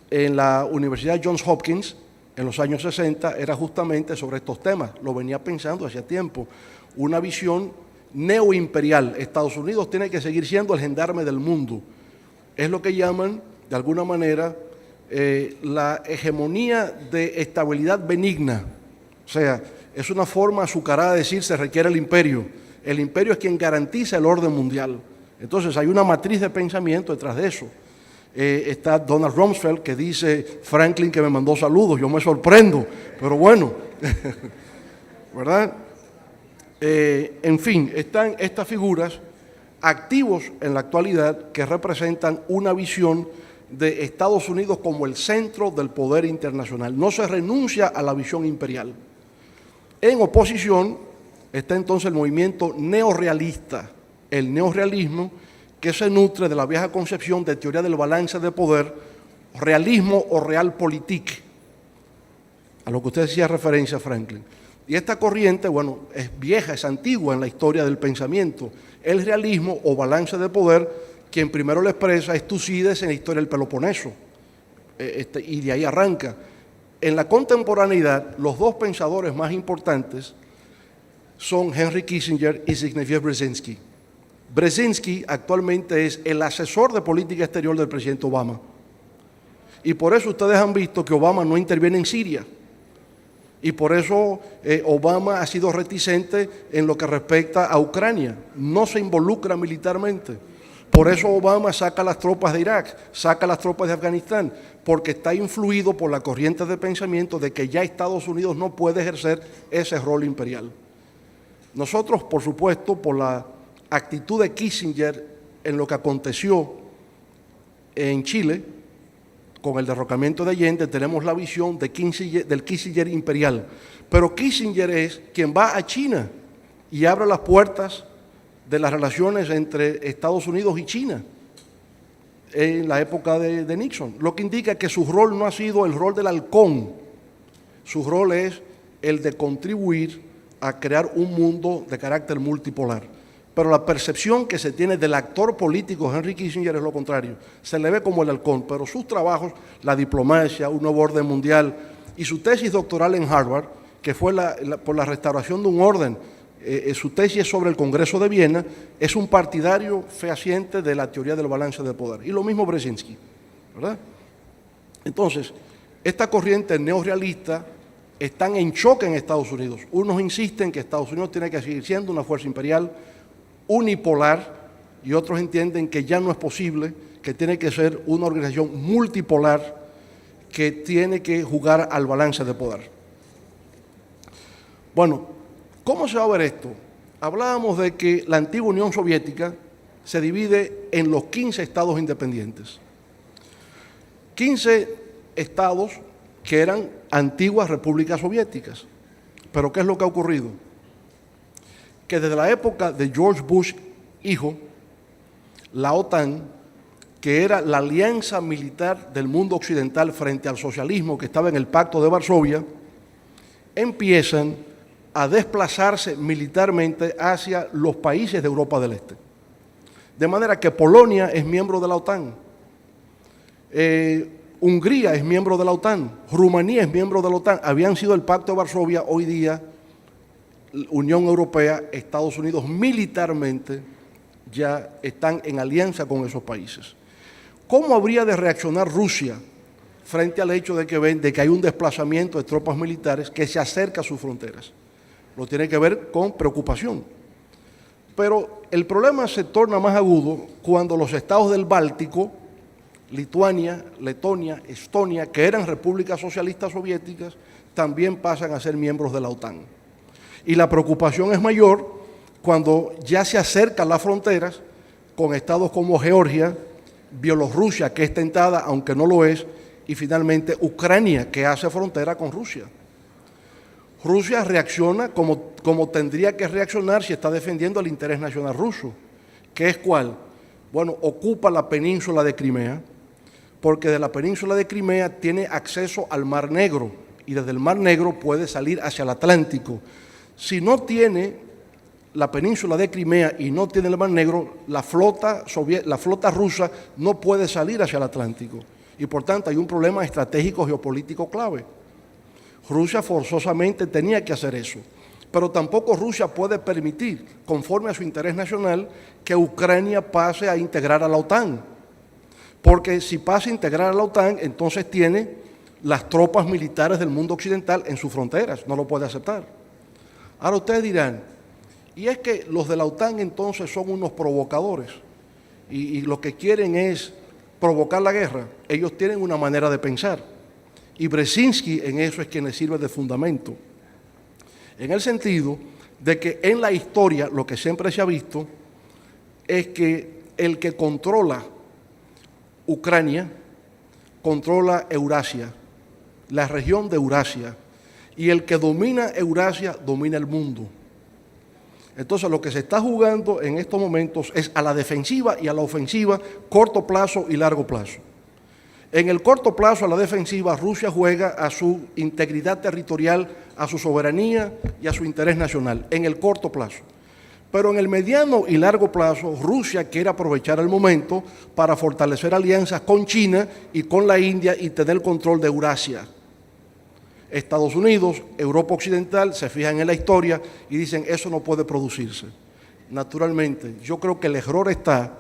en la Universidad Johns Hopkins en los años 60 era justamente sobre estos temas. Lo venía pensando hacía tiempo. Una visión neoimperial. Estados Unidos tiene que seguir siendo el gendarme del mundo. Es lo que llaman, de alguna manera, la hegemonía de estabilidad benigna. O sea, es una forma azucarada de decir se requiere el imperio. El imperio es quien garantiza el orden mundial. Entonces hay una matriz de pensamiento detrás de eso. Está Donald Rumsfeld, que dice, Franklin que me mandó saludos, yo me sorprendo, pero bueno, ¿verdad? En fin, están estas figuras activos en la actualidad que representan una visión de Estados Unidos como el centro del poder internacional. No se renuncia a la visión imperial. En oposición está entonces el movimiento neorrealista, el neorrealismo, que se nutre de la vieja concepción de teoría del balance de poder, realismo o realpolitik, a lo que usted decía referencia, Franklin. Y esta corriente, bueno, es vieja, es antigua en la historia del pensamiento. El realismo o balance de poder, quien primero lo expresa es Tucídides en la historia del Peloponeso, y de ahí arranca. En la contemporaneidad, los dos pensadores más importantes son Henry Kissinger y Zbigniew Brzezinski. Brzezinski actualmente es el asesor de política exterior del presidente Obama. Y por eso ustedes han visto que Obama no interviene en Siria. Y por eso Obama ha sido reticente en lo que respecta a Ucrania. No se involucra militarmente. Por eso Obama saca las tropas de Irak, saca las tropas de Afganistán, porque está influido por la corriente de pensamiento de que ya Estados Unidos no puede ejercer ese rol imperial. Nosotros, por supuesto, por la actitud de Kissinger en lo que aconteció en Chile, con el derrocamiento de Allende, tenemos la visión de del Kissinger imperial. Pero Kissinger es quien va a China y abre las puertas de las relaciones entre Estados Unidos y China en la época de Nixon, lo que indica que su rol no ha sido el rol del halcón, su rol es el de contribuir a crear un mundo de carácter multipolar. Pero la percepción que se tiene del actor político Henry Kissinger es lo contrario. Se le ve como el halcón, pero sus trabajos, la diplomacia, un nuevo orden mundial y su tesis doctoral en Harvard, que fue por la restauración de un orden, su tesis sobre el Congreso de Viena, es un partidario fehaciente de la teoría del balance de poder. Y lo mismo Brzezinski, ¿verdad? Entonces, esta corriente neorrealista están en choque en Estados Unidos. Unos insisten que Estados Unidos tiene que seguir siendo una fuerza imperial unipolar y otros entienden que ya no es posible, que tiene que ser una organización multipolar que tiene que jugar al balance de poder. Bueno, ¿cómo se va a ver esto? Hablábamos de que la antigua Unión Soviética se divide en los 15 estados independientes. 15 estados que eran antiguas repúblicas soviéticas. Pero ¿qué es lo que ha ocurrido? Que desde la época de George Bush, hijo, la OTAN, que era la alianza militar del mundo occidental frente al socialismo que estaba en el Pacto de Varsovia, empiezan a desplazarse militarmente hacia los países de Europa del Este. De manera que Polonia es miembro de la OTAN, Hungría es miembro de la OTAN, Rumanía es miembro de la OTAN, habían sido el Pacto de Varsovia, hoy día Unión Europea, Estados Unidos militarmente ya están en alianza con esos países. ¿Cómo habría de reaccionar Rusia frente al hecho de que hay un desplazamiento de tropas militares que se acerca a sus fronteras? Lo tiene que ver con preocupación. Pero el problema se torna más agudo cuando los estados del Báltico, Lituania, Letonia, Estonia, que eran repúblicas socialistas soviéticas, también pasan a ser miembros de la OTAN. Y la preocupación es mayor cuando ya se acercan las fronteras con estados como Georgia, Bielorrusia, que es tentada, aunque no lo es, y finalmente Ucrania, que hace frontera con Rusia. Rusia reacciona como tendría que reaccionar si está defendiendo el interés nacional ruso. ¿Qué es cuál? Bueno, ocupa la península de Crimea, porque de la península de Crimea tiene acceso al Mar Negro, y desde el Mar Negro puede salir hacia el Atlántico. Si no tiene la península de Crimea y no tiene el Mar Negro, la flota rusa no puede salir hacia el Atlántico. Y por tanto hay un problema estratégico geopolítico clave. Rusia forzosamente tenía que hacer eso, pero tampoco Rusia puede permitir, conforme a su interés nacional, que Ucrania pase a integrar a la OTAN, porque si pasa a integrar a la OTAN, entonces tiene las tropas militares del mundo occidental en sus fronteras, no lo puede aceptar. Ahora ustedes dirán, y es que los de la OTAN entonces son unos provocadores, y lo que quieren es provocar la guerra. Ellos tienen una manera de pensar. Y Brzezinski en eso es quien le sirve de fundamento, en el sentido de que en la historia lo que siempre se ha visto es que el que controla Ucrania controla Eurasia, la región de Eurasia, y el que domina Eurasia domina el mundo. Entonces lo que se está jugando en estos momentos es a la defensiva y a la ofensiva, corto plazo y largo plazo. En el corto plazo, a la defensiva, Rusia juega a su integridad territorial, a su soberanía y a su interés nacional, en el corto plazo. Pero en el mediano y largo plazo, Rusia quiere aprovechar el momento para fortalecer alianzas con China y con la India y tener control de Eurasia. Estados Unidos, Europa Occidental, se fijan en la historia y dicen, eso no puede producirse. Naturalmente, yo creo que el error está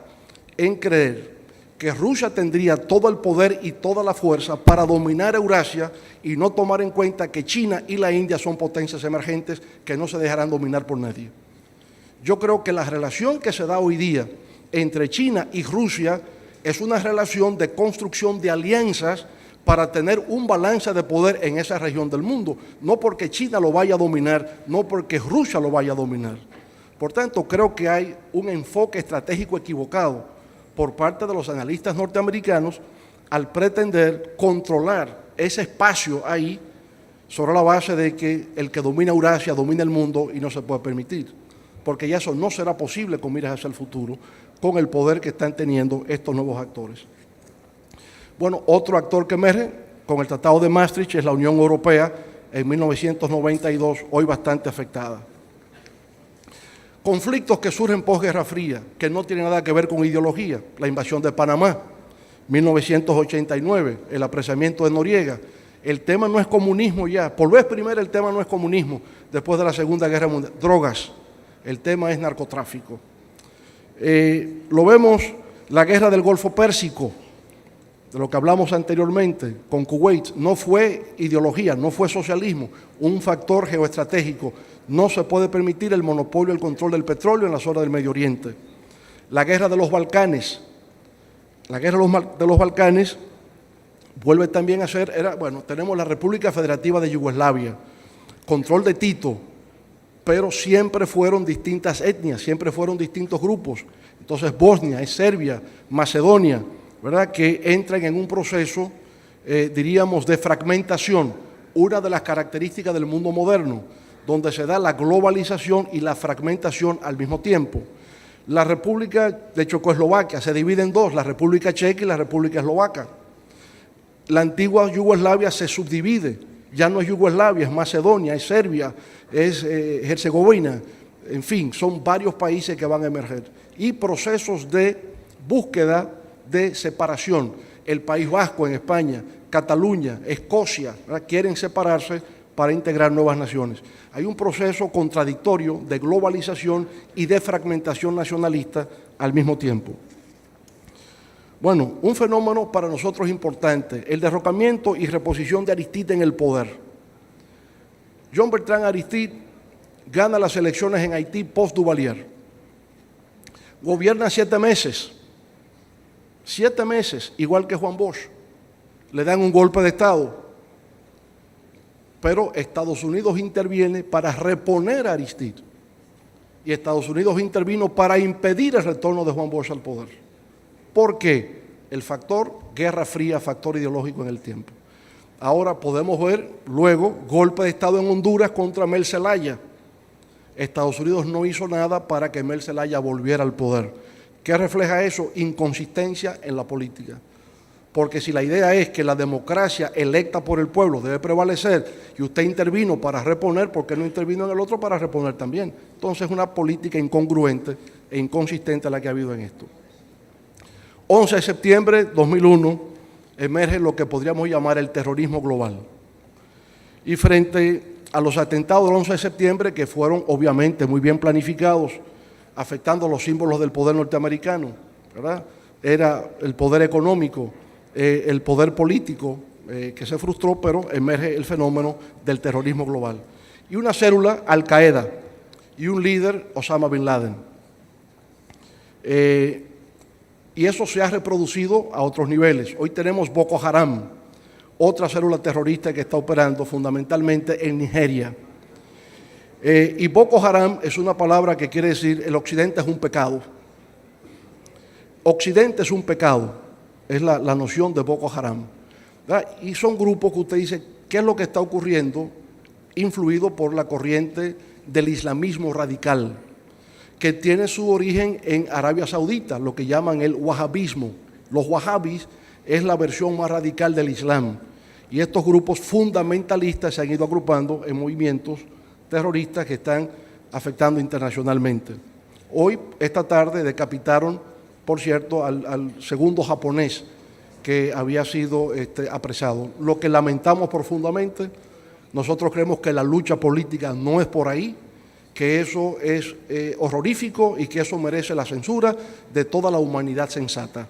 en creer que Rusia tendría todo el poder y toda la fuerza para dominar Eurasia y no tomar en cuenta que China y la India son potencias emergentes que no se dejarán dominar por nadie. Yo creo que la relación que se da hoy día entre China y Rusia es una relación de construcción de alianzas para tener un balance de poder en esa región del mundo, no porque China lo vaya a dominar, no porque Rusia lo vaya a dominar. Por tanto, creo que hay un enfoque estratégico equivocado por parte de los analistas norteamericanos al pretender controlar ese espacio ahí sobre la base de que el que domina Eurasia domina el mundo y no se puede permitir, porque ya eso no será posible con miras hacia el futuro con el poder que están teniendo estos nuevos actores. Bueno, otro actor que emerge con el Tratado de Maastricht es la Unión Europea en 1992, hoy bastante afectada. Conflictos que surgen posguerra fría, que no tienen nada que ver con ideología. La invasión de Panamá, 1989, el apresamiento de Noriega. El tema no es comunismo ya. Por vez primera el tema no es comunismo, después de la Segunda Guerra Mundial. Drogas, el tema es narcotráfico. Lo vemos, la guerra del Golfo Pérsico, de lo que hablamos anteriormente con Kuwait, no fue ideología, no fue socialismo, un factor geoestratégico. No se puede permitir el monopolio, el control del petróleo en la zona del Medio Oriente. La guerra de los Balcanes. La guerra de los Balcanes vuelve también a ser, tenemos la República Federativa de Yugoslavia, control de Tito, pero siempre fueron distintas etnias, siempre fueron distintos grupos. Entonces Bosnia, es Serbia, Macedonia, ¿verdad?, que entran en un proceso, diríamos, de fragmentación, una de las características del mundo moderno, donde se da la globalización y la fragmentación al mismo tiempo. La República de Checoslovaquia se divide en dos, la República Checa y la República Eslovaca. La antigua Yugoslavia se subdivide, ya no es Yugoslavia, es Macedonia, es Serbia, es Herzegovina, en fin, son varios países que van a emerger. Y procesos de búsqueda de separación. El País Vasco en España, Cataluña, Escocia, ¿verdad?, quieren separarse para integrar nuevas naciones. Hay un proceso contradictorio de globalización y de fragmentación nacionalista al mismo tiempo. Bueno, un fenómeno para nosotros importante, el derrocamiento y reposición de Aristide en el poder. Jean Bertrand Aristide gana las elecciones en Haití post-Duvalier. Gobierna 7 meses. 7 meses, igual que Juan Bosch. Le dan un golpe de Estado. Pero Estados Unidos interviene para reponer a Aristide. Y Estados Unidos intervino para impedir el retorno de Juan Bosch al poder. ¿Por qué? El factor Guerra Fría, factor ideológico en el tiempo. Ahora podemos ver luego golpe de Estado en Honduras contra Mel Zelaya. Estados Unidos no hizo nada para que Mel Zelaya volviera al poder. ¿Qué refleja eso? Inconsistencia en la política. Porque si la idea es que la democracia electa por el pueblo debe prevalecer y usted intervino para reponer, ¿por qué no intervino en el otro para reponer también? Entonces es una política incongruente e inconsistente la que ha habido en esto. 11 de septiembre de 2001 emerge lo que podríamos llamar el terrorismo global. Y frente a los atentados del 11 de septiembre, que fueron obviamente muy bien planificados, afectando los símbolos del poder norteamericano, ¿verdad? Era el poder económico, el poder político que se frustró, pero emerge el fenómeno del terrorismo global. Y una célula, Al-Qaeda, y un líder, Osama Bin Laden. Y eso se ha reproducido a otros niveles. Hoy tenemos Boko Haram, otra célula terrorista que está operando fundamentalmente en Nigeria. Y Boko Haram es una palabra que quiere decir el occidente es un pecado. Occidente es un pecado, es la noción de Boko Haram, ¿verdad? Y son grupos que usted dice, ¿qué es lo que está ocurriendo? Influido por la corriente del islamismo radical, que tiene su origen en Arabia Saudita, lo que llaman el wahabismo. Los wahabis es la versión más radical del Islam. Y estos grupos fundamentalistas se han ido agrupando en movimientos terroristas que están afectando internacionalmente. Hoy, esta tarde, decapitaron, por cierto, al segundo japonés que había sido apresado. Lo que lamentamos profundamente, nosotros creemos que la lucha política no es por ahí, que eso es horrorífico y que eso merece la censura de toda la humanidad sensata.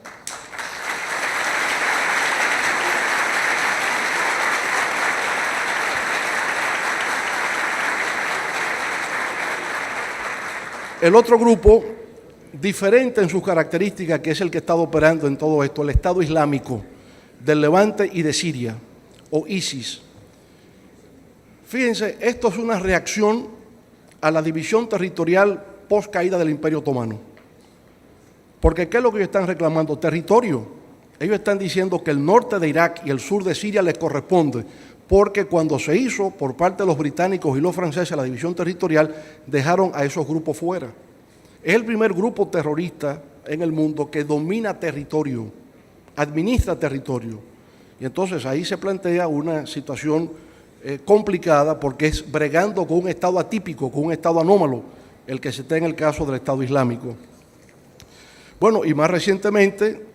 El otro grupo, diferente en sus características, que es el que está operando en todo esto, el Estado Islámico del Levante y de Siria, o ISIS. Fíjense, esto es una reacción a la división territorial post caída del Imperio Otomano. Porque ¿qué es lo que ellos están reclamando? Territorio. Ellos están diciendo que el norte de Irak y el sur de Siria les corresponde, porque cuando se hizo por parte de los británicos y los franceses la división territorial, dejaron a esos grupos fuera. Es el primer grupo terrorista en el mundo que domina territorio, administra territorio. Y entonces ahí se plantea una situación complicada, porque es bregando con un Estado atípico, con un Estado anómalo, el que se está en el caso del Estado Islámico. Bueno, y más recientemente,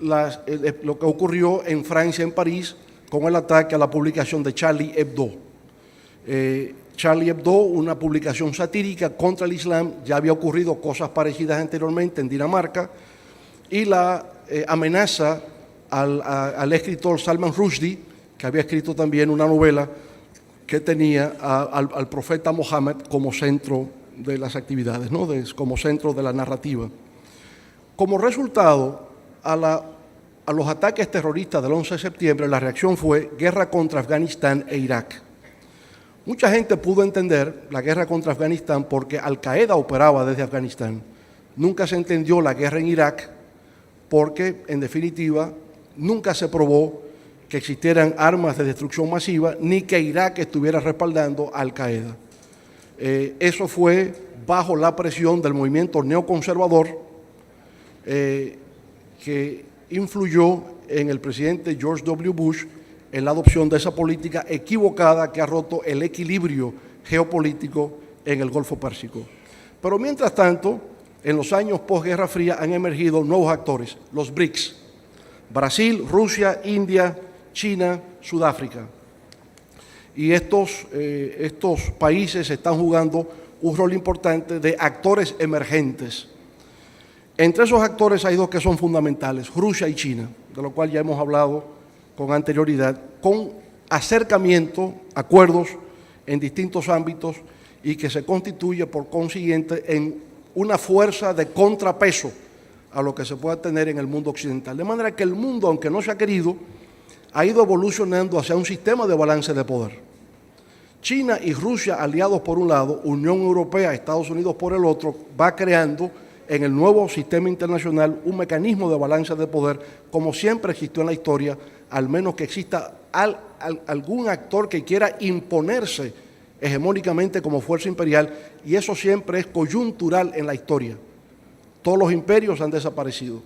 lo que ocurrió en Francia, en París, con el ataque a la publicación de Charlie Hebdo. Charlie Hebdo, una publicación satírica contra el Islam, ya había ocurrido cosas parecidas anteriormente en Dinamarca, y la amenaza al escritor Salman Rushdie, que había escrito también una novela que tenía al profeta Mohammed como centro de las actividades, ¿no? Como centro de la narrativa. Como resultado, a los ataques terroristas del 11 de septiembre, la reacción fue guerra contra Afganistán e Irak. Mucha gente pudo entender la guerra contra Afganistán porque Al-Qaeda operaba desde Afganistán. Nunca se entendió la guerra en Irak porque, en definitiva, nunca se probó que existieran armas de destrucción masiva ni que Irak estuviera respaldando a Al-Qaeda. Eso fue bajo la presión del movimiento neoconservador que influyó en el presidente George W. Bush en la adopción de esa política equivocada que ha roto el equilibrio geopolítico en el Golfo Pérsico. Pero mientras tanto, en los años posguerra fría han emergido nuevos actores, los BRICS, Brasil, Rusia, India, China, Sudáfrica. Y estos países están jugando un rol importante de actores emergentes. Entre esos actores hay dos que son fundamentales, Rusia y China, de lo cual ya hemos hablado con anterioridad, con acercamiento, acuerdos en distintos ámbitos y que se constituye por consiguiente en una fuerza de contrapeso a lo que se pueda tener en el mundo occidental. De manera que el mundo, aunque no se ha querido, ha ido evolucionando hacia un sistema de balance de poder. China y Rusia, aliados por un lado, Unión Europea, Estados Unidos por el otro, va creando en el nuevo sistema internacional un mecanismo de balance de poder, como siempre existió en la historia, al menos que exista algún actor que quiera imponerse hegemónicamente como fuerza imperial, y eso siempre es coyuntural en la historia. Todos los imperios han desaparecido.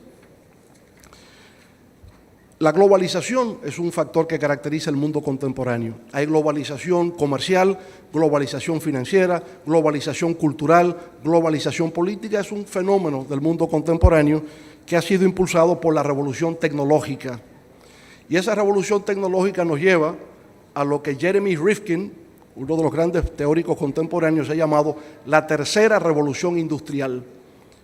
La globalización es un factor que caracteriza el mundo contemporáneo. Hay globalización comercial, globalización financiera, globalización cultural, globalización política. Es un fenómeno del mundo contemporáneo que ha sido impulsado por la revolución tecnológica. Y esa revolución tecnológica nos lleva a lo que Jeremy Rifkin, uno de los grandes teóricos contemporáneos, ha llamado la tercera revolución industrial.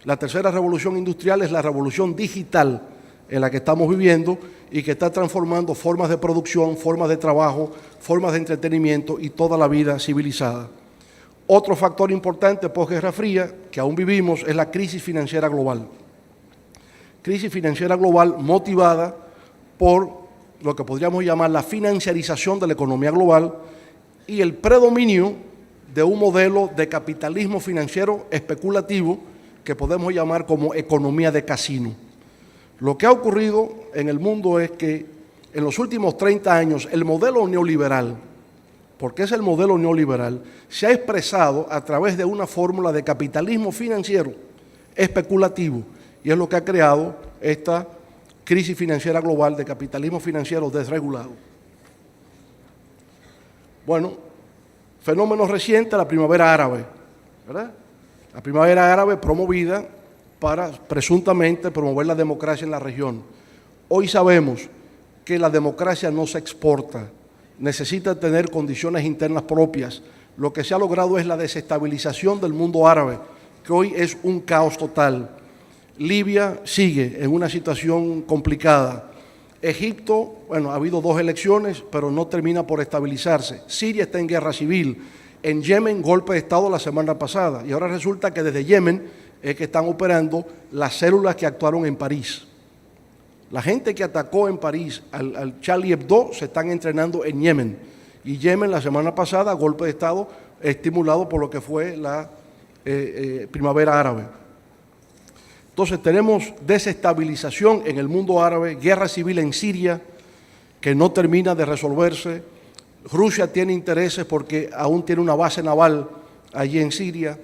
La tercera revolución industrial es la revolución digital en la que estamos viviendo y que está transformando formas de producción, formas de trabajo, formas de entretenimiento y toda la vida civilizada. Otro factor importante posguerra fría que aún vivimos es la crisis financiera global. Crisis financiera global motivada por lo que podríamos llamar la financiarización de la economía global y el predominio de un modelo de capitalismo financiero especulativo que podemos llamar como economía de casino. Lo que ha ocurrido en el mundo es que en los últimos 30 años el modelo neoliberal, porque es el modelo neoliberal, se ha expresado a través de una fórmula de capitalismo financiero especulativo y es lo que ha creado esta crisis financiera global de capitalismo financiero desregulado. Bueno, fenómeno reciente, la primavera árabe, ¿verdad? La primavera árabe promovida para presuntamente promover la democracia en la región. Hoy sabemos que la democracia no se exporta, necesita tener condiciones internas propias. Lo que se ha logrado es la desestabilización del mundo árabe, que hoy es un caos total. Libia sigue en una situación complicada. Egipto, bueno, ha habido 2 elecciones, pero no termina por estabilizarse. Siria está en guerra civil. En Yemen, golpe de Estado la semana pasada. Y ahora resulta que desde Yemen es que están operando las células que actuaron en París. La gente que atacó en París al Charlie Hebdo se están entrenando en Yemen. Y Yemen la semana pasada, golpe de Estado, estimulado por lo que fue la primavera árabe. Entonces tenemos desestabilización en el mundo árabe, guerra civil en Siria, que no termina de resolverse. Rusia tiene intereses porque aún tiene una base naval allí en Siria.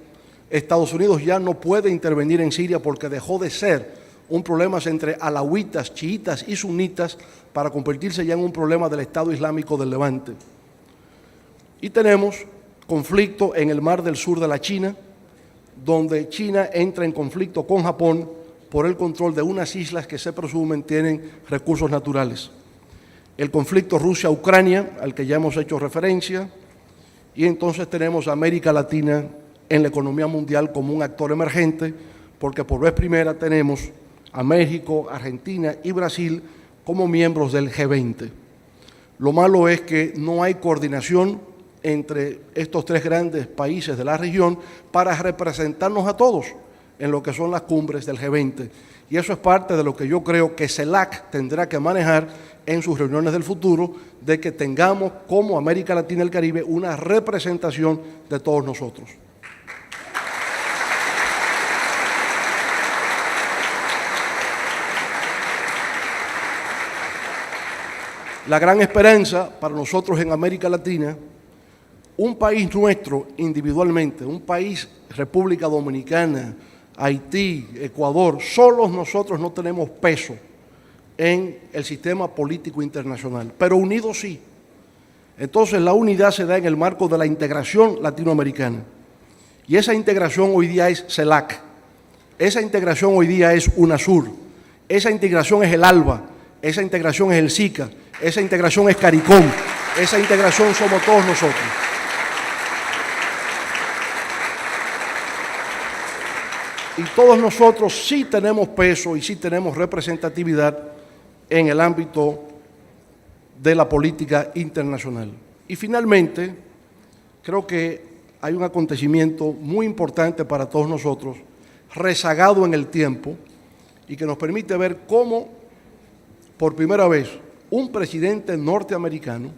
Estados Unidos ya no puede intervenir en Siria porque dejó de ser un problema entre alawitas, chiitas y sunitas para convertirse ya en un problema del Estado Islámico del Levante. Y tenemos conflicto en el Mar del Sur de la China, donde China entra en conflicto con Japón por el control de unas islas que se presumen tienen recursos naturales. El conflicto Rusia-Ucrania, al que ya hemos hecho referencia, y entonces tenemos a América Latina en la economía mundial como un actor emergente, porque por vez primera tenemos a México, Argentina y Brasil como miembros del G20. Lo malo es que no hay coordinación entre estos tres grandes países de la región para representarnos a todos en lo que son las cumbres del G20. Y eso es parte de lo que yo creo que CELAC tendrá que manejar en sus reuniones del futuro, de que tengamos como América Latina y el Caribe una representación de todos nosotros. La gran esperanza para nosotros en América Latina, un país nuestro individualmente, un país, República Dominicana, Haití, Ecuador, solos nosotros no tenemos peso en el sistema político internacional, pero unidos sí. Entonces la unidad se da en el marco de la integración latinoamericana. Y esa integración hoy día es CELAC, esa integración hoy día es UNASUR, esa integración es el ALBA, esa integración es el SICA, esa integración es CARICOM, esa integración somos todos nosotros. Y todos nosotros sí tenemos peso y sí tenemos representatividad en el ámbito de la política internacional. Y finalmente, creo que hay un acontecimiento muy importante para todos nosotros, rezagado en el tiempo, y que nos permite ver cómo, por primera vez, un presidente norteamericano,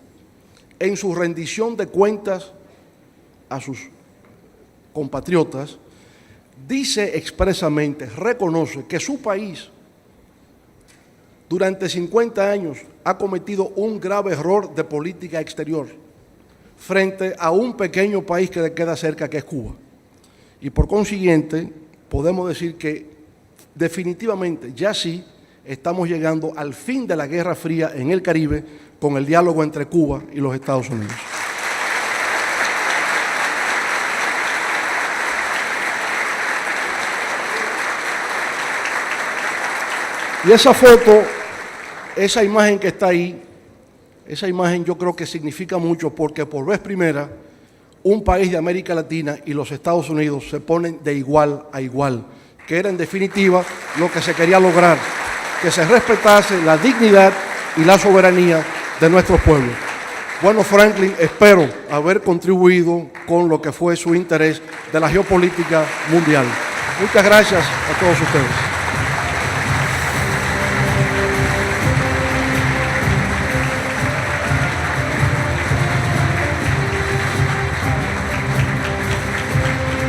en su rendición de cuentas a sus compatriotas, dice expresamente, reconoce que su país durante 50 años ha cometido un grave error de política exterior frente a un pequeño país que le queda cerca, que es Cuba. Y por consiguiente, podemos decir que definitivamente ya sí estamos llegando al fin de la Guerra Fría en el Caribe con el diálogo entre Cuba y los Estados Unidos. Y esa foto, esa imagen que está ahí, esa imagen yo creo que significa mucho, porque por vez primera un país de América Latina y los Estados Unidos se ponen de igual a igual, que era en definitiva lo que se quería lograr, que se respetase la dignidad y la soberanía de nuestros pueblos. Bueno, Franklin, espero haber contribuido con lo que fue su interés de la geopolítica mundial. Muchas gracias a todos ustedes.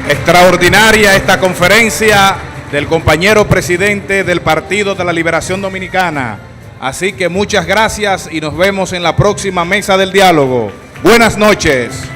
Extraordinaria esta conferencia del compañero presidente del Partido de la Liberación Dominicana. Así que muchas gracias y nos vemos en la próxima mesa del diálogo. Buenas noches.